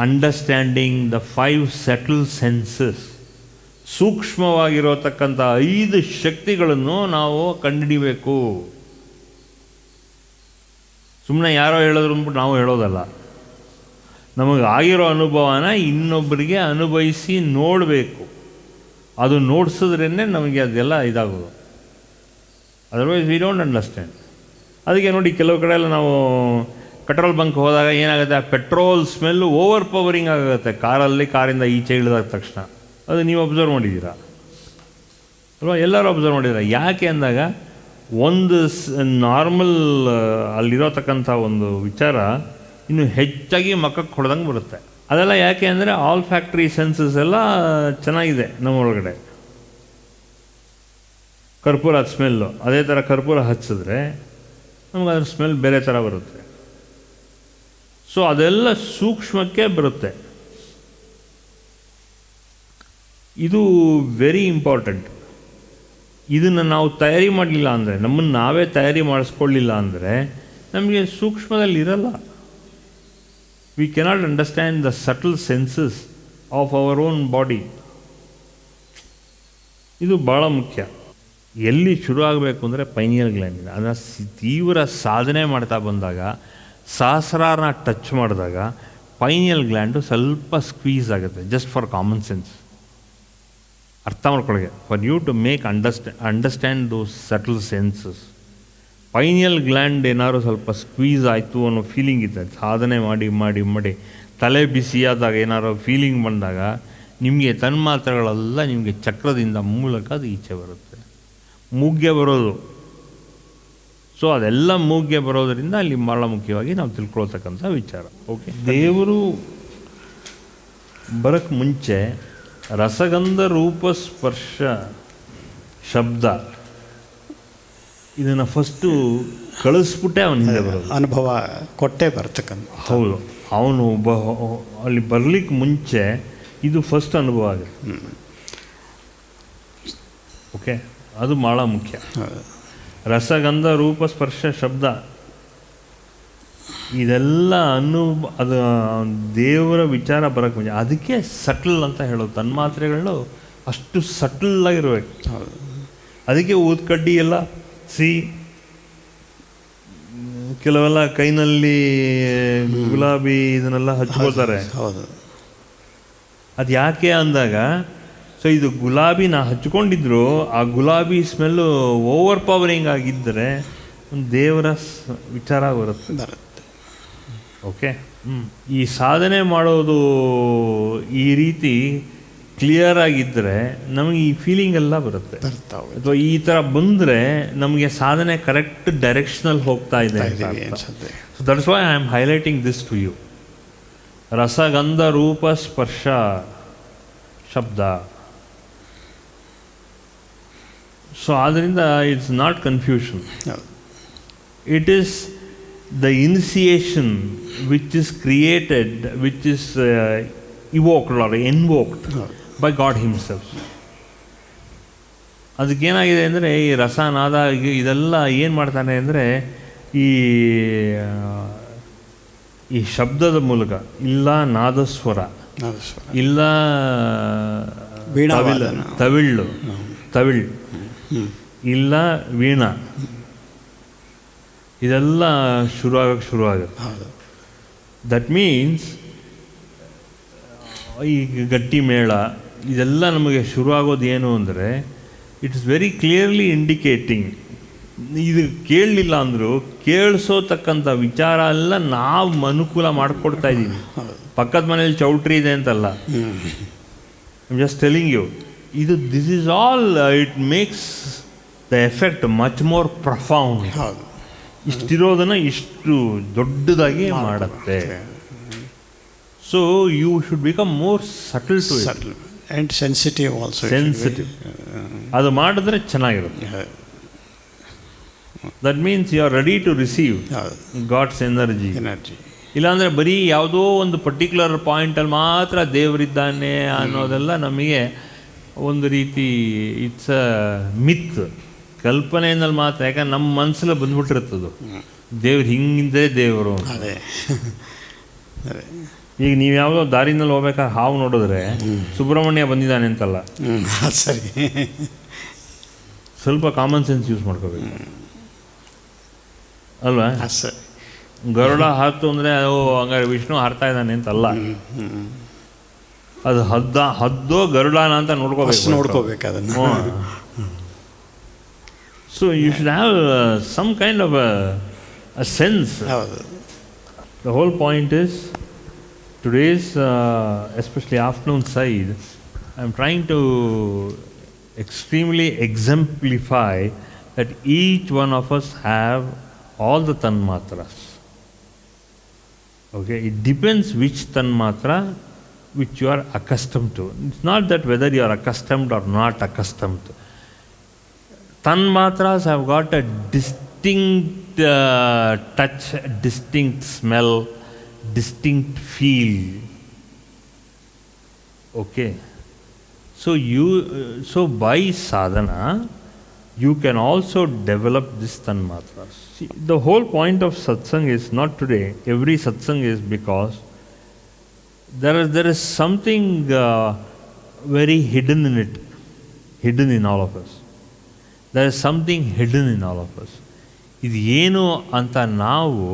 understanding the 5 subtle senses. ಸೂಕ್ಷ್ಮವಾಗಿರೋತಕ್ಕಂಥ 5 ಶಕ್ತಿಗಳನ್ನು ನಾವು ಕಂಡುಹಿಡಿಬೇಕು. ಸುಮ್ಮನೆ ಯಾರೋ ಹೇಳೋದ್ರು ಅಂದ್ಬಿಟ್ಟು ನಾವು ಹೇಳೋದಲ್ಲ. ನಮಗೆ ಆಗಿರೋ ಅನುಭವನ ಇನ್ನೊಬ್ಬರಿಗೆ ಅನುಭವಿಸಿ ನೋಡಬೇಕು. ಅದು ನೋಡಿಸಿದ್ರೇ ನಮಗೆ ಅದೆಲ್ಲ ಇದಾಗೋದು. Otherwise we don't understand. ಅದಕ್ಕೆ ನೋಡಿ ಕೆಲವು ಕಡೆ ಎಲ್ಲ ನಾವು ಪೆಟ್ರೋಲ್ ಬಂಕ್ ಹೋದಾಗ ಏನಾಗುತ್ತೆ, ಆ ಪೆಟ್ರೋಲ್ ಸ್ಮೆಲ್ಲು ಓವರ್ ಪವರಿಂಗ್ ಆಗುತ್ತೆ ಕಾರಿಂದ ಈಚೆ ಇಳಿದ ತಕ್ಷಣ. ಅದು ನೀವು ಅಬ್ಸರ್ವ್ ಮಾಡಿದ್ದೀರಾ ಅಲ್ವಾ? ಎಲ್ಲರೂ ಅಬ್ಸರ್ವ್ ಮಾಡಿದ್ದೀರಾ. ಯಾಕೆ ಅಂದಾಗ ಒಂದು ನಾರ್ಮಲ್ ಅಲ್ಲಿರೋತಕ್ಕಂಥ ಒಂದು ವಿಚಾರ ಇನ್ನು ಹೆಚ್ಚಾಗಿ ಮಕ್ಕಕ್ಕೆ ಹೊಡೆದಂಗೆ ಬರುತ್ತೆ. ಅದೆಲ್ಲ ಯಾಕೆ ಅಂದರೆ ಆಲ್ ಫ್ಯಾಕ್ಟ್ರಿ ಸೆನ್ಸಸ್ ಎಲ್ಲ ಚೆನ್ನಾಗಿದೆ ನಮ್ಮೊಳಗಡೆ. ಕರ್ಪೂರ ಸ್ಮೆಲ್ಲು ಅದೇ ಥರ ಕರ್ಪೂರ ಹಚ್ಚಿದ್ರೆ ನಮ್ಗೆ ಅದ್ರ ಸ್ಮೆಲ್ ಬೇರೆ ಥರ ಬರುತ್ತೆ. ಸೊ ಅದೆಲ್ಲ ಸೂಕ್ಷ್ಮಕ್ಕೆ ಬರುತ್ತೆ. ಇದು ವೆರಿ ಇಂಪಾರ್ಟೆಂಟ್. ಇದನ್ನು ನಾವು ತಯಾರಿ ಮಾಡಲಿಲ್ಲ ಅಂದರೆ, ನಮ್ಮನ್ನು ನಾವೇ ತಯಾರಿ ಮಾಡಿಸ್ಕೊಳ್ಳಿಲ್ಲ ಅಂದರೆ ನಮಗೆ ಸೂಕ್ಷ್ಮದಲ್ಲಿ ಇರಲ್ಲ. We cannot understand the subtle senses of our own body. ಇದು ಭಾಳ ಮುಖ್ಯ. ಎಲ್ಲಿ ಶುರು ಆಗಬೇಕು ಅಂದರೆ ಪೈನಿಯಲ್ ಗ್ಲ್ಯಾಂಡಿಂದ. ಅದನ್ನು ತೀವ್ರ ಸಾಧನೆ ಮಾಡ್ತಾ ಬಂದಾಗ, ಸಹಸ್ರಾರನ ಟಚ್ ಮಾಡಿದಾಗ ಪೈನಿಯಲ್ ಗ್ಲ್ಯಾಂಡು ಸ್ವಲ್ಪ ಸ್ಕ್ವೀಸ್ ಆಗುತ್ತೆ. ಜಸ್ಟ್ ಫಾರ್ ಕಾಮನ್ ಸೆನ್ಸ್ ಅರ್ಥ ಮಾಡ್ಕೊಳ್ಳೋಕೆ, for you to make understand those subtle senses. Pineal gland ಏನಾದ್ರು ಸ್ವಲ್ಪ ಸ್ಕ್ವೀಸ್ ಆಯಿತು ಅನ್ನೋ ಫೀಲಿಂಗ್ ಇದೆ. ಸಾಧನೆ ಮಾಡಿ ಮಾಡಿ ಮಾಡಿ ತಲೆ ಬಿಸಿಯಾದಾಗ ಏನಾದ್ರು ಫೀಲಿಂಗ್ ಬಂದಾಗ ನಿಮಗೆ ತನ್ಮಾತ್ರೆಗಳೆಲ್ಲ ನಿಮಗೆ ಚಕ್ರದಿಂದ ಮೂಲಕ ಅದು ಈಚೆ ಬರುತ್ತೆ, ಮೂಗ್ಗೆ ಬರೋದು. ಸೊ ಅದೆಲ್ಲ ಮೂಗ್ಗೆ ಬರೋದರಿಂದ ಅಲ್ಲಿ ಭಾಳ ಮುಖ್ಯವಾಗಿ ನಾವು ತಿಳ್ಕೊಳ್ತಕ್ಕಂಥ ವಿಚಾರ. ಓಕೆ, ದೇವರು ಬರೋಕ್ಕೆ ಮುಂಚೆ ರಸಗಂಧ ರೂಪ ಸ್ಪರ್ಶ ಶಬ್ದ ಇದನ್ನು ಫಸ್ಟು ಕಳಿಸ್ಬಿಟ್ಟೆ ಅವನ ಹಿಂದೆ ಬರೋದು. ಅನುಭವ ಕೊಟ್ಟೆ ಬರ್ತಕ್ಕಂಥ. ಹೌದು, ಅವನು ಅಲ್ಲಿ ಬರಲಿಕ್ಕೆ ಮುಂಚೆ ಇದು ಫಸ್ಟ್ ಅನುಭವ ಆಗುತ್ತೆ. ಓಕೆ, ಅದು ಭಾಳ ಮುಖ್ಯ. ರಸಗಂಧ ರೂಪ ಸ್ಪರ್ಶ ಶಬ್ದ ಇದೆಲ್ಲ ಅದು ದೇವರ ವಿಚಾರ ಬರೋಕ್ಕೆ ಮುಂಚೆ. ಅದಕ್ಕೆ ಸಟಲ್ ಅಂತ ಹೇಳೋದು. ತನ್ಮಾತ್ರೆಗಳು ಅಷ್ಟು ಸಟಲ್ಲಾಗಿರ್ಬೇಕು. ಅದಕ್ಕೆ ಊದ್ಕಡ್ಡಿ ಎಲ್ಲ ಕೆಲವೆಲ್ಲ ಕೈನಲ್ಲಿ ಗುಲಾಬಿ ಇದನ್ನೆಲ್ಲ ಹಚ್ಕೋತಾರೆ. ಅದು ಯಾಕೆ ಅಂದಾಗ, ಸೊ ಇದು ಗುಲಾಬಿನ ಹಚ್ಕೊಂಡಿದ್ರು, ಆ ಗುಲಾಬಿ ಸ್ಮೆಲ್ಲು ಓವರ್ ಪವರಿಂಗ್ ಆಗಿದ್ದರೆ ಒಂದು ದೇವರ ವಿಚಾರ ಬರುತ್ತೆ. ಓಕೆ, ಈ ಸಾಧನೆ ಮಾಡೋದು ಈ ರೀತಿ ಕ್ಲಿಯರ್ ಆಗಿದ್ದರೆ ನಮಗೆ ಈ ಫೀಲಿಂಗ್ ಎಲ್ಲ ಬರುತ್ತೆ. ಅಥವಾ ಈ ಥರ ಬಂದರೆ ನಮಗೆ ಸಾಧನೆ ಕರೆಕ್ಟ್ ಡೈರೆಕ್ಷನಲ್ಲಿ ಹೋಗ್ತಾ ಇದೆ. That's why I am highlighting this to you. ರಸಗಂಧ ರೂಪ ಸ್ಪರ್ಶ ಶಬ್ದ. ಸೊ ಆದ್ದರಿಂದ it's not confusion. It is the initiation which is created, which is evoked or invoked by God himself. ಅದಕ್ಕೇನಾಗಿದೆ ಅಂದರೆ ಈ ರಸನಾದ ಇದೆಲ್ಲ ಏನು ಮಾಡ್ತಾನೆ ಅಂದರೆ ಈ ಶಬ್ದದ ಮೂಲಕ, ಇಲ್ಲ ನಾದಸ್ವರ, ಇಲ್ಲ ತವಿಳ್, ಇಲ್ಲ ವೀಣಾ, ಇದೆಲ್ಲ ಶುರುವಾಗುತ್ತೆ. ದಟ್ ಮೀನ್ಸ್ ಈ ಗಟ್ಟಿ ಮೇಳ ಇದೆಲ್ಲ ನಮಗೆ ಶುರುವಾಗೋದು ಏನು ಅಂದರೆ it is very clearly indicating. ಇದು ಕೇಳಲಿಲ್ಲ ಅಂದರೂ ಕೇಳಿಸೋತಕ್ಕಂಥ ವಿಚಾರ ಎಲ್ಲ ನಾವು ಅನುಕೂಲ ಮಾಡಿಕೊಡ್ತಾ ಇದ್ದೀವಿ. ಪಕ್ಕದ ಮನೇಲಿ ಚೌಟ್ರಿ ಇದೆ ಅಂತಲ್ಲ, I am just telling you. This is all it makes the effect much more profound. ಇಷ್ಟಿರೋದನ್ನು ಇಷ್ಟು ದೊಡ್ಡದಾಗಿ ಮಾಡುತ್ತೆ. So you should become more subtle to it. Subtle and sensitive also. Sensitive. ಅದು ಮಾಡಿದ್ರೆ ಚೆನ್ನಾಗಿರುತ್ತೆ. That means you are ready to receive God's energy. ಇಲ್ಲಾಂದರೆ ಬರೀ ಯಾವುದೋ ಒಂದು ಪರ್ಟಿಕ್ಯುಲರ್ ಪಾಯಿಂಟಲ್ಲಿ ಮಾತ್ರ ದೇವರಿದ್ದಾನೆ ಅನ್ನೋದೆಲ್ಲ ನಮಗೆ ಒಂದು ರೀತಿ ಇಟ್ಸ್ ಅ ಮಿತ್, ಕಲ್ಪನೆಯಲ್ಲಿ ಮಾತ್ರ. ಯಾಕಂದ್ರೆ ನಮ್ಮ ಮನಸ್ಸಲ್ಲಿ ಬಂದ್ಬಿಟ್ಟಿರ್ತದು ದೇವ್ರು ಹಿಂಗಿದೆ ದೇವರು. ಈಗ ನೀವು ಯಾವುದೋ ದಾರಿನಲ್ಲಿ ಹೋಗ್ಬೇಕಾದ್ರೆ ಹಾವು ನೋಡಿದ್ರೆ ಸುಬ್ರಹ್ಮಣ್ಯ ಬಂದಿದ್ದಾನೆ ಅಂತಲ್ಲ, ಸರಿ, ಸ್ವಲ್ಪ ಕಾಮನ್ ಸೆನ್ಸ್ ಯೂಸ್ ಮಾಡ್ಕೋಬೇಕು ಅಲ್ವಾ? ಸರಿ. ಗರುಡ ಹಾರ್ತು ಅಂದರೆ ಹಂಗಾರೆ ವಿಷ್ಣು ಹಾರ್ತಾ ಇದ್ದಾನೆ ಅಂತಲ್ಲ, ಅದು ಹದ್ದೋ ಗರುಡಾನ ಅಂತ ನೋಡ್ಕೋಬೇಕು ಅದನ್ನು. So you should have some kind of a sense. The whole point is today's especially afternoon side, I am trying to extremely exemplify that each one of us have all the tanmatras. Okay, it depends which tanmatra which you are accustomed to. It's not that whether you are accustomed or not accustomed. Tanmatras have got a distinct touch, distinct smell, distinct feel. Okay, so by sadhana you can also develop this tanmatras. See, the whole point of satsang is not today, every satsang is because there is something very hidden in it, hidden in all of us. There is something hidden in all of us. ಇದು ಏನು ಅಂತ ನಾವು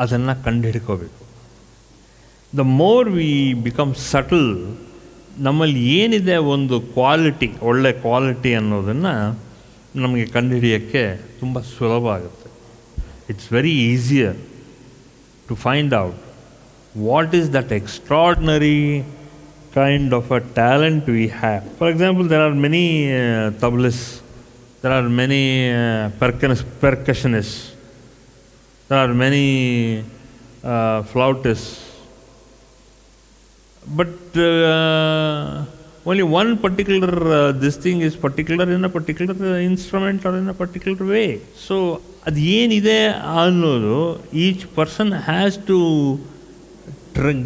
ಅದನ್ನು ಕಂಡುಹಿಡ್ಕೋಬೇಕು. The more we become subtle, ನಮ್ಮಲ್ಲಿ ಏನಿದೆ ಒಂದು quality, ಒಳ್ಳೆ ಕ್ವಾಲಿಟಿ ಅನ್ನೋದನ್ನು ನಮಗೆ ಕಂಡುಹಿಡಿಯೋಕ್ಕೆ ತುಂಬ ಸುಲಭ ಆಗುತ್ತೆ. It's very easier to find out what is that extraordinary kind of a talent we have. For example, there are many tablists, there are many percussionists, there are many flautists, but only one particular this thing is particular in a particular instrument or in a particular way. So ಅದು ಏನಿದೆ ಅನ್ನೋದು each person has to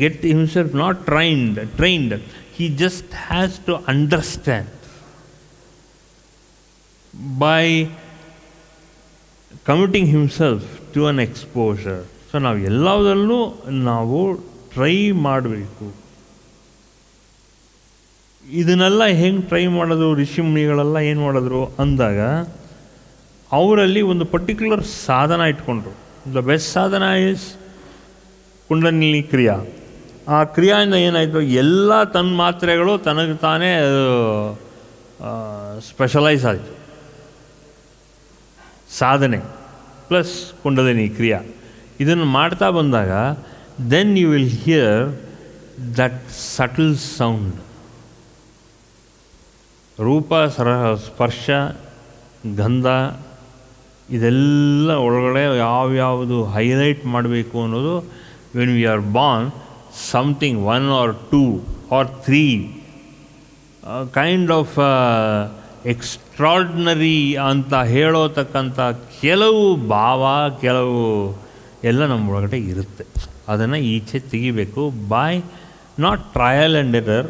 get himself not trained, he just has to understand by committing himself to an exposure. So ನಾವು ಎಲ್ಲದರಲ್ಲೂ ನಾವು try ಮಾಡಬೇಕು. ಇದನ್ನೆಲ್ಲ ಹೆಂಗೆ try ಮಾಡೋದು, ಋಷಿಮುನಿಗಳೆಲ್ಲ ಏನು ಮಾಡಿದ್ರು ಅಂದಾಗ ಅವರಲ್ಲಿ ಒಂದು ಪರ್ಟಿಕ್ಯುಲರ್ ಸಾಧನ ಇಟ್ಕೊಂಡ್ರು. ದ ಬೆಸ್ಟ್ ಸಾಧನ ಇಸ್ ಕುಂಡಲಿನಿ ಕ್ರಿಯಾ. ಆ ಕ್ರಿಯಾಯಿಂದ ಏನಾಯಿತು, ಎಲ್ಲ ತನ್ಮಾತ್ರೆಗಳು ತನಗೆ ತಾನೇ ಸ್ಪೆಷಲೈಸ್ ಆಯಿತು. ಸಾಧನೆ ಪ್ಲಸ್ ಕುಂಡಲಿನಿ ಕ್ರಿಯಾ ಇದನ್ನು ಮಾಡ್ತಾ ಬಂದಾಗ then you will hear that subtle sound. ರೂಪ, ಸ್ಪರ್ಶ, ಗಂಧ ಇದೆಲ್ಲ ಒಳಗಡೆ ಯಾವ್ಯಾವುದು ಹೈಲೈಟ್ ಮಾಡಬೇಕು ಅನ್ನೋದು, when we are born something 1 or 2 or 3 kind of extraordinary ಅಂತ ಹೇಳೋತಕ್ಕಂಥ ಕೆಲವು ಭಾವ, ಕೆಲವು ಎಲ್ಲ ನಮ್ಮ ಒಳಗಡೆ ಇರುತ್ತೆ. ಅದನ್ನು ಈಚೆ ತೆಗಿಬೇಕು by not trial and error,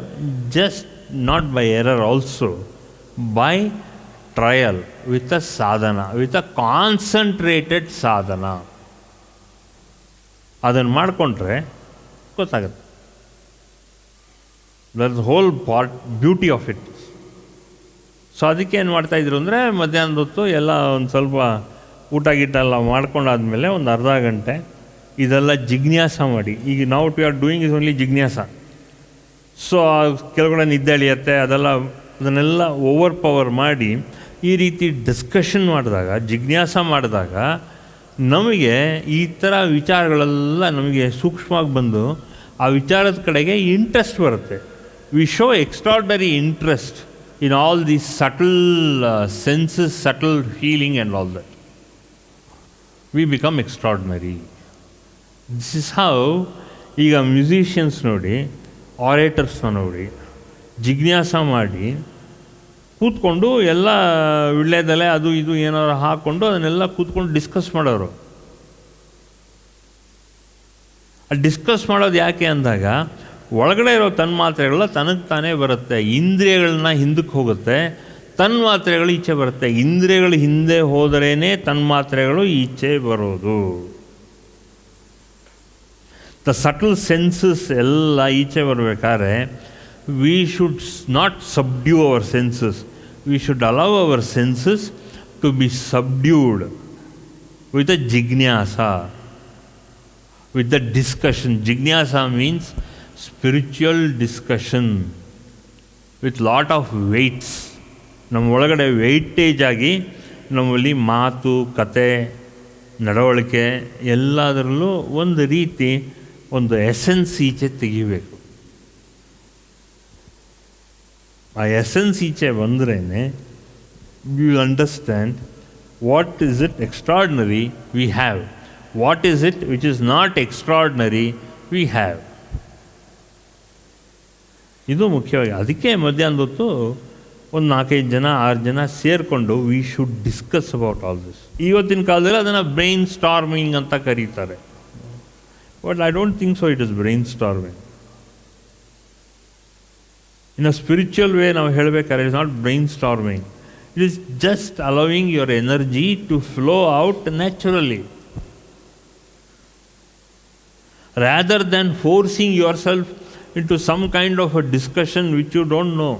just not by error also, by trial with a ಸಾಧನ, ವಿತ್ ಅ ಕಾನ್ಸಂಟ್ರೇಟೆಡ್ ಸಾಧನ. ಅದನ್ನು ಮಾಡಿಕೊಂಡ್ರೆ ಗೊತ್ತಾಗುತ್ತೆ. That the whole part beauty of it. So ಅದಕ್ಕೆ ಏನು ಮಾಡ್ತಾಯಿದ್ರು ಅಂದರೆ, ಮಧ್ಯಾಹ್ನದ ಹೊತ್ತು ಎಲ್ಲ ಒಂದು ಸ್ವಲ್ಪ ಊಟ ಗೀಟ ಎಲ್ಲ ಮಾಡ್ಕೊಂಡಾದ್ಮೇಲೆ ಒಂದು ಅರ್ಧ ಗಂಟೆ ಇದೆಲ್ಲ ಜಿಜ್ಞಾಸ ಮಾಡಿ. ಈಗ ನಾವು we are doing is only ಜಿಜ್ಞಾಸ. ಸೊ ಕೆಲವುಗಡೆ ನಿದ್ದೆ ಎಳೆಯುತ್ತೆ, ಅದನ್ನೆಲ್ಲ ಓವರ್ ಪವರ್ ಮಾಡಿ ಈ ರೀತಿ ಡಿಸ್ಕಷನ್ ಮಾಡಿದಾಗ, ಜಿಜ್ಞಾಸ ಮಾಡಿದಾಗ ನಮಗೆ ಈ ಥರ ವಿಚಾರಗಳೆಲ್ಲ ನಮಗೆ ಸೂಕ್ಷ್ಮವಾಗಿ ಬಂದು ಆ ವಿಚಾರದ ಕಡೆಗೆ ಇಂಟ್ರೆಸ್ಟ್ ಬರುತ್ತೆ. We show extraordinary interest in all these subtle senses, subtle feeling and all that. We become extraordinary. This is how ಈಗ ಮ್ಯೂಸಿಷಿಯನ್ಸ್ ನೋಡಿ, ಆರೇಟರ್ಸ್ನ ನೋಡಿ, ಜಿಜ್ಞಾಸ ಮಾಡಿ ಕೂತ್ಕೊಂಡು ಎಲ್ಲ ವಿಳ್ಳೆದೆಲೆ ಅದು ಇದು ಏನಾದ್ರು ಹಾಕ್ಕೊಂಡು ಅದನ್ನೆಲ್ಲ ಕೂತ್ಕೊಂಡು ಡಿಸ್ಕಸ್ ಮಾಡೋರು. ಆ ಡಿಸ್ಕಸ್ ಮಾಡೋದು ಯಾಕೆ ಅಂದಾಗ ಒಳಗಡೆ ಇರೋ ತನ್ಮಾತ್ರೆಗಳ ತನಗೆ ತಾನೇ ಬರುತ್ತೆ, ಇಂದ್ರಿಯಗಳನ್ನ ಹಿಂದಕ್ಕೆ ಹೋಗುತ್ತೆ, ತನ್ಮಾತ್ರೆಗಳು ಈಚೆ ಬರುತ್ತೆ. ಇಂದ್ರಿಯಗಳು ಹಿಂದೆ ಹೋದರೇ ತನ್ಮಾತ್ರೆಗಳು ಈಚೆ ಬರೋದು. ದ ಸಟಲ್ ಸೆನ್ಸಸ್ ಎಲ್ಲ ಈಚೆ ಬರಬೇಕಾದ್ರೆ we should not subdue our senses, we should allow our senses to be subdued with a ಜಿಜ್ಞಾಸ, with the discussion. Jignasa means spiritual discussion with lot of weights. ನಮ್ಮ ಒಳಗಡೆ ವೆಯ್ಟೇಜ್ ಆಗಿ ನಮ್ಮಲ್ಲಿ ಮಾತು, ಕತೆ, ನಡವಳಿಕೆ ಎಲ್ಲದರಲ್ಲೂ ಒಂದು ರೀತಿ ಒಂದು ಎಸೆನ್ಸ್ ಈಚೆ ತೆಗಿಬೇಕು. ಆ ಎಸೆನ್ಸ್ ಈಚೆ ಬಂದ್ರೇ you understand what is it extraordinary we have, what is it which is not extraordinary we have. ಇದು ಮುಖ್ಯವಾಗಿ. ಅದಕ್ಕೆ ಮಧ್ಯಾಹ್ನದ ಹೊತ್ತು ಒಂದು 4-5 ಜನ 6 ಜನ ಸೇರಿಕೊಂಡು we should discuss about all this. ಇವತ್ತಿನ ಕಾಲದಲ್ಲಿ ಅದನ್ನು ಬ್ರೈನ್ ಸ್ಟಾರ್ಮಿಂಗ್ ಅಂತ ಕರೀತಾರೆ. But I don't think so it is brainstorming. In a spiritual way ನಾವು ಹೇಳಬೇಕಾದ್ರೆ it's not brainstorming, it is just allowing your energy to flow out naturally, rather than forcing yourself into some kind of a discussion which you don't know.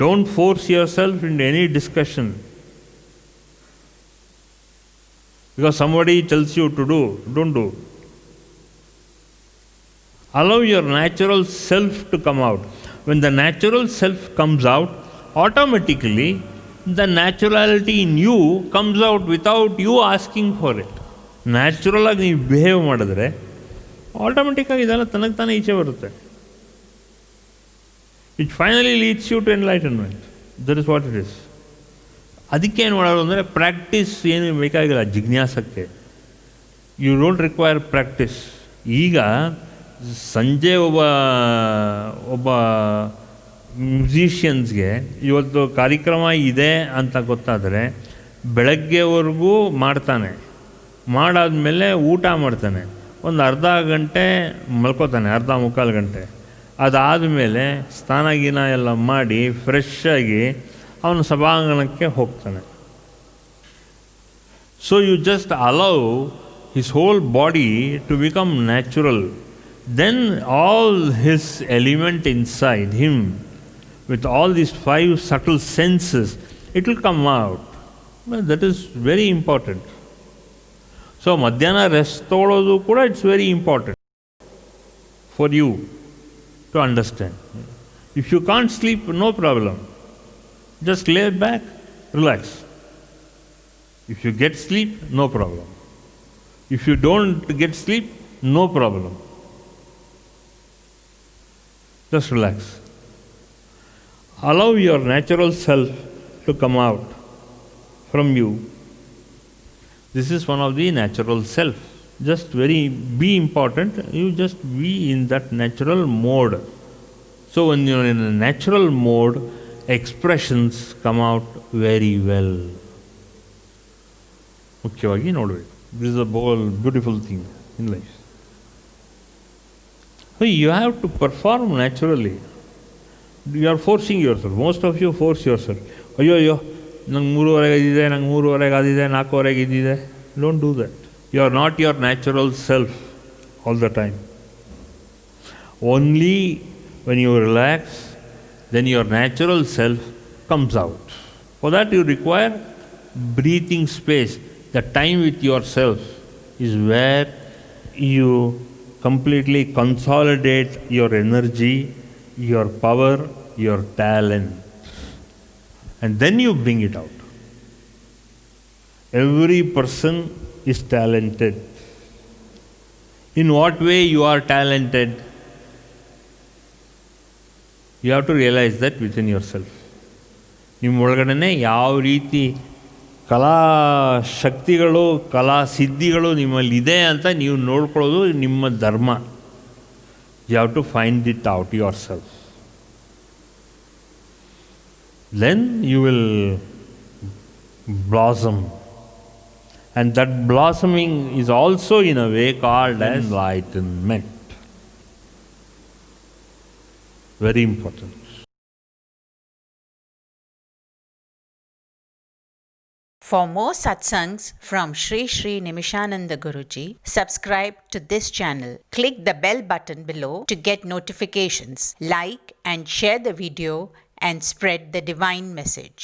Don't force yourself into any discussion because somebody tells you to do, don't do. Allow your natural self to come out. When the natural self comes out, automatically the naturality in you comes out without you asking for it. ನ್ಯಾಚುರಲಾಗಿ ನೀವು behave ಮಾಡಿದ್ರೆ ಆಟೋಮೆಟಿಕ್ಕಾಗಿ ಇದೆಲ್ಲ ತನಗೆ ತಾನೇ ಈಚೆ ಬರುತ್ತೆ. It finally leads you to enlightenment. That is what it is. ಅದಕ್ಕೆ ಏನು ಮಾಡೋದು ಅಂದರೆ ಪ್ರಾಕ್ಟೀಸ್ ಏನು ಬೇಕಾಗಿಲ್ಲ ಜಿಜ್ಞಾಸಕ್ಕೆ. You don't require practice. ಈಗ ಸಂಜೆ ಒಬ್ಬ ಮ್ಯೂಸಿಷಿಯನ್ಸ್ಗೆ ಇವತ್ತು ಕಾರ್ಯಕ್ರಮ ಇದೆ ಅಂತ ಗೊತ್ತಾದರೆ ಬೆಳಗ್ಗೆವರೆಗೂ ಮಾಡ್ತಾನೆ, ಮಾಡಾದಮೇಲೆ ಊಟ ಮಾಡ್ತಾನೆ, ಒಂದು ಅರ್ಧ ಗಂಟೆ ಮಲ್ಕೋತಾನೆ, ಅರ್ಧ ಮುಕ್ಕಾಲು ಗಂಟೆ. ಅದಾದಮೇಲೆ ಸ್ನಾನ ಗೀನ ಎಲ್ಲ ಮಾಡಿ ಫ್ರೆಶ್ ಆಗಿ ಅವನು ಸಭಾಂಗಣಕ್ಕೆ ಹೋಗ್ತಾನೆ. So you just allow his whole body to become natural. Then all his element inside him with all these 5 subtle senses, it will come out. That is very important. So ಮಧ್ಯಾಹ್ನ rest ತೊಗೊಳ್ಳೋದು ಕೂಡ it's very important for you to understand. If you can't sleep, no problem, just lay back, relax. If you get sleep, no problem. If you don't get sleep, no problem, just relax. Allow your natural self to come out from you. This is one of the natural self. Just be important. You just be in that natural mode. So when you are in a natural mode, expressions come out very well. ಮುಖ್ಯವಾಗಿ ನೋಡಬೇಕು. This is a beautiful thing in life. So you have to perform naturally. You are forcing yourself. Most of you force yourself. ಅಯ್ಯೋ ನಂಗೆ 3:30 ಇದ್ದಿದೆ, ನಂಗೆ 3:30 ಆದಿದೆ, 4:30 ಇದ್ದಿದೆ. Don't do that. You are not your natural self all the time. Only when you relax, then your natural self comes out. For that you require breathing space. The time with yourself is where you completely consolidate your energy, your power, your talent. And then you bring it out. Every person is talented. In what way you are talented? You have to realize that within yourself. ನಿಮ್ಮ ಒಳಗಡೆ ಯಾವ ರೀತಿ ಕಲಾ ಶಕ್ತಿಗಳು ಕಲಾ ಸಿದ್ಧಿಗಳು ನಿಮ್ಮಲ್ಲಿದೆ ಅಂತ ನೀವು ನೋಡ್ಕೊಳ್ಳೋದು ನಿಮ್ಮ ಧರ್ಮ. You have to find it out yourself. Then you will blossom, and that blossoming is also in a way called as enlightenment. Very important. For more satsangs from Sri Sri Nimishananda Guruji, subscribe to this channel. Click the bell button below to get notifications. Like and share the video and spread the divine message.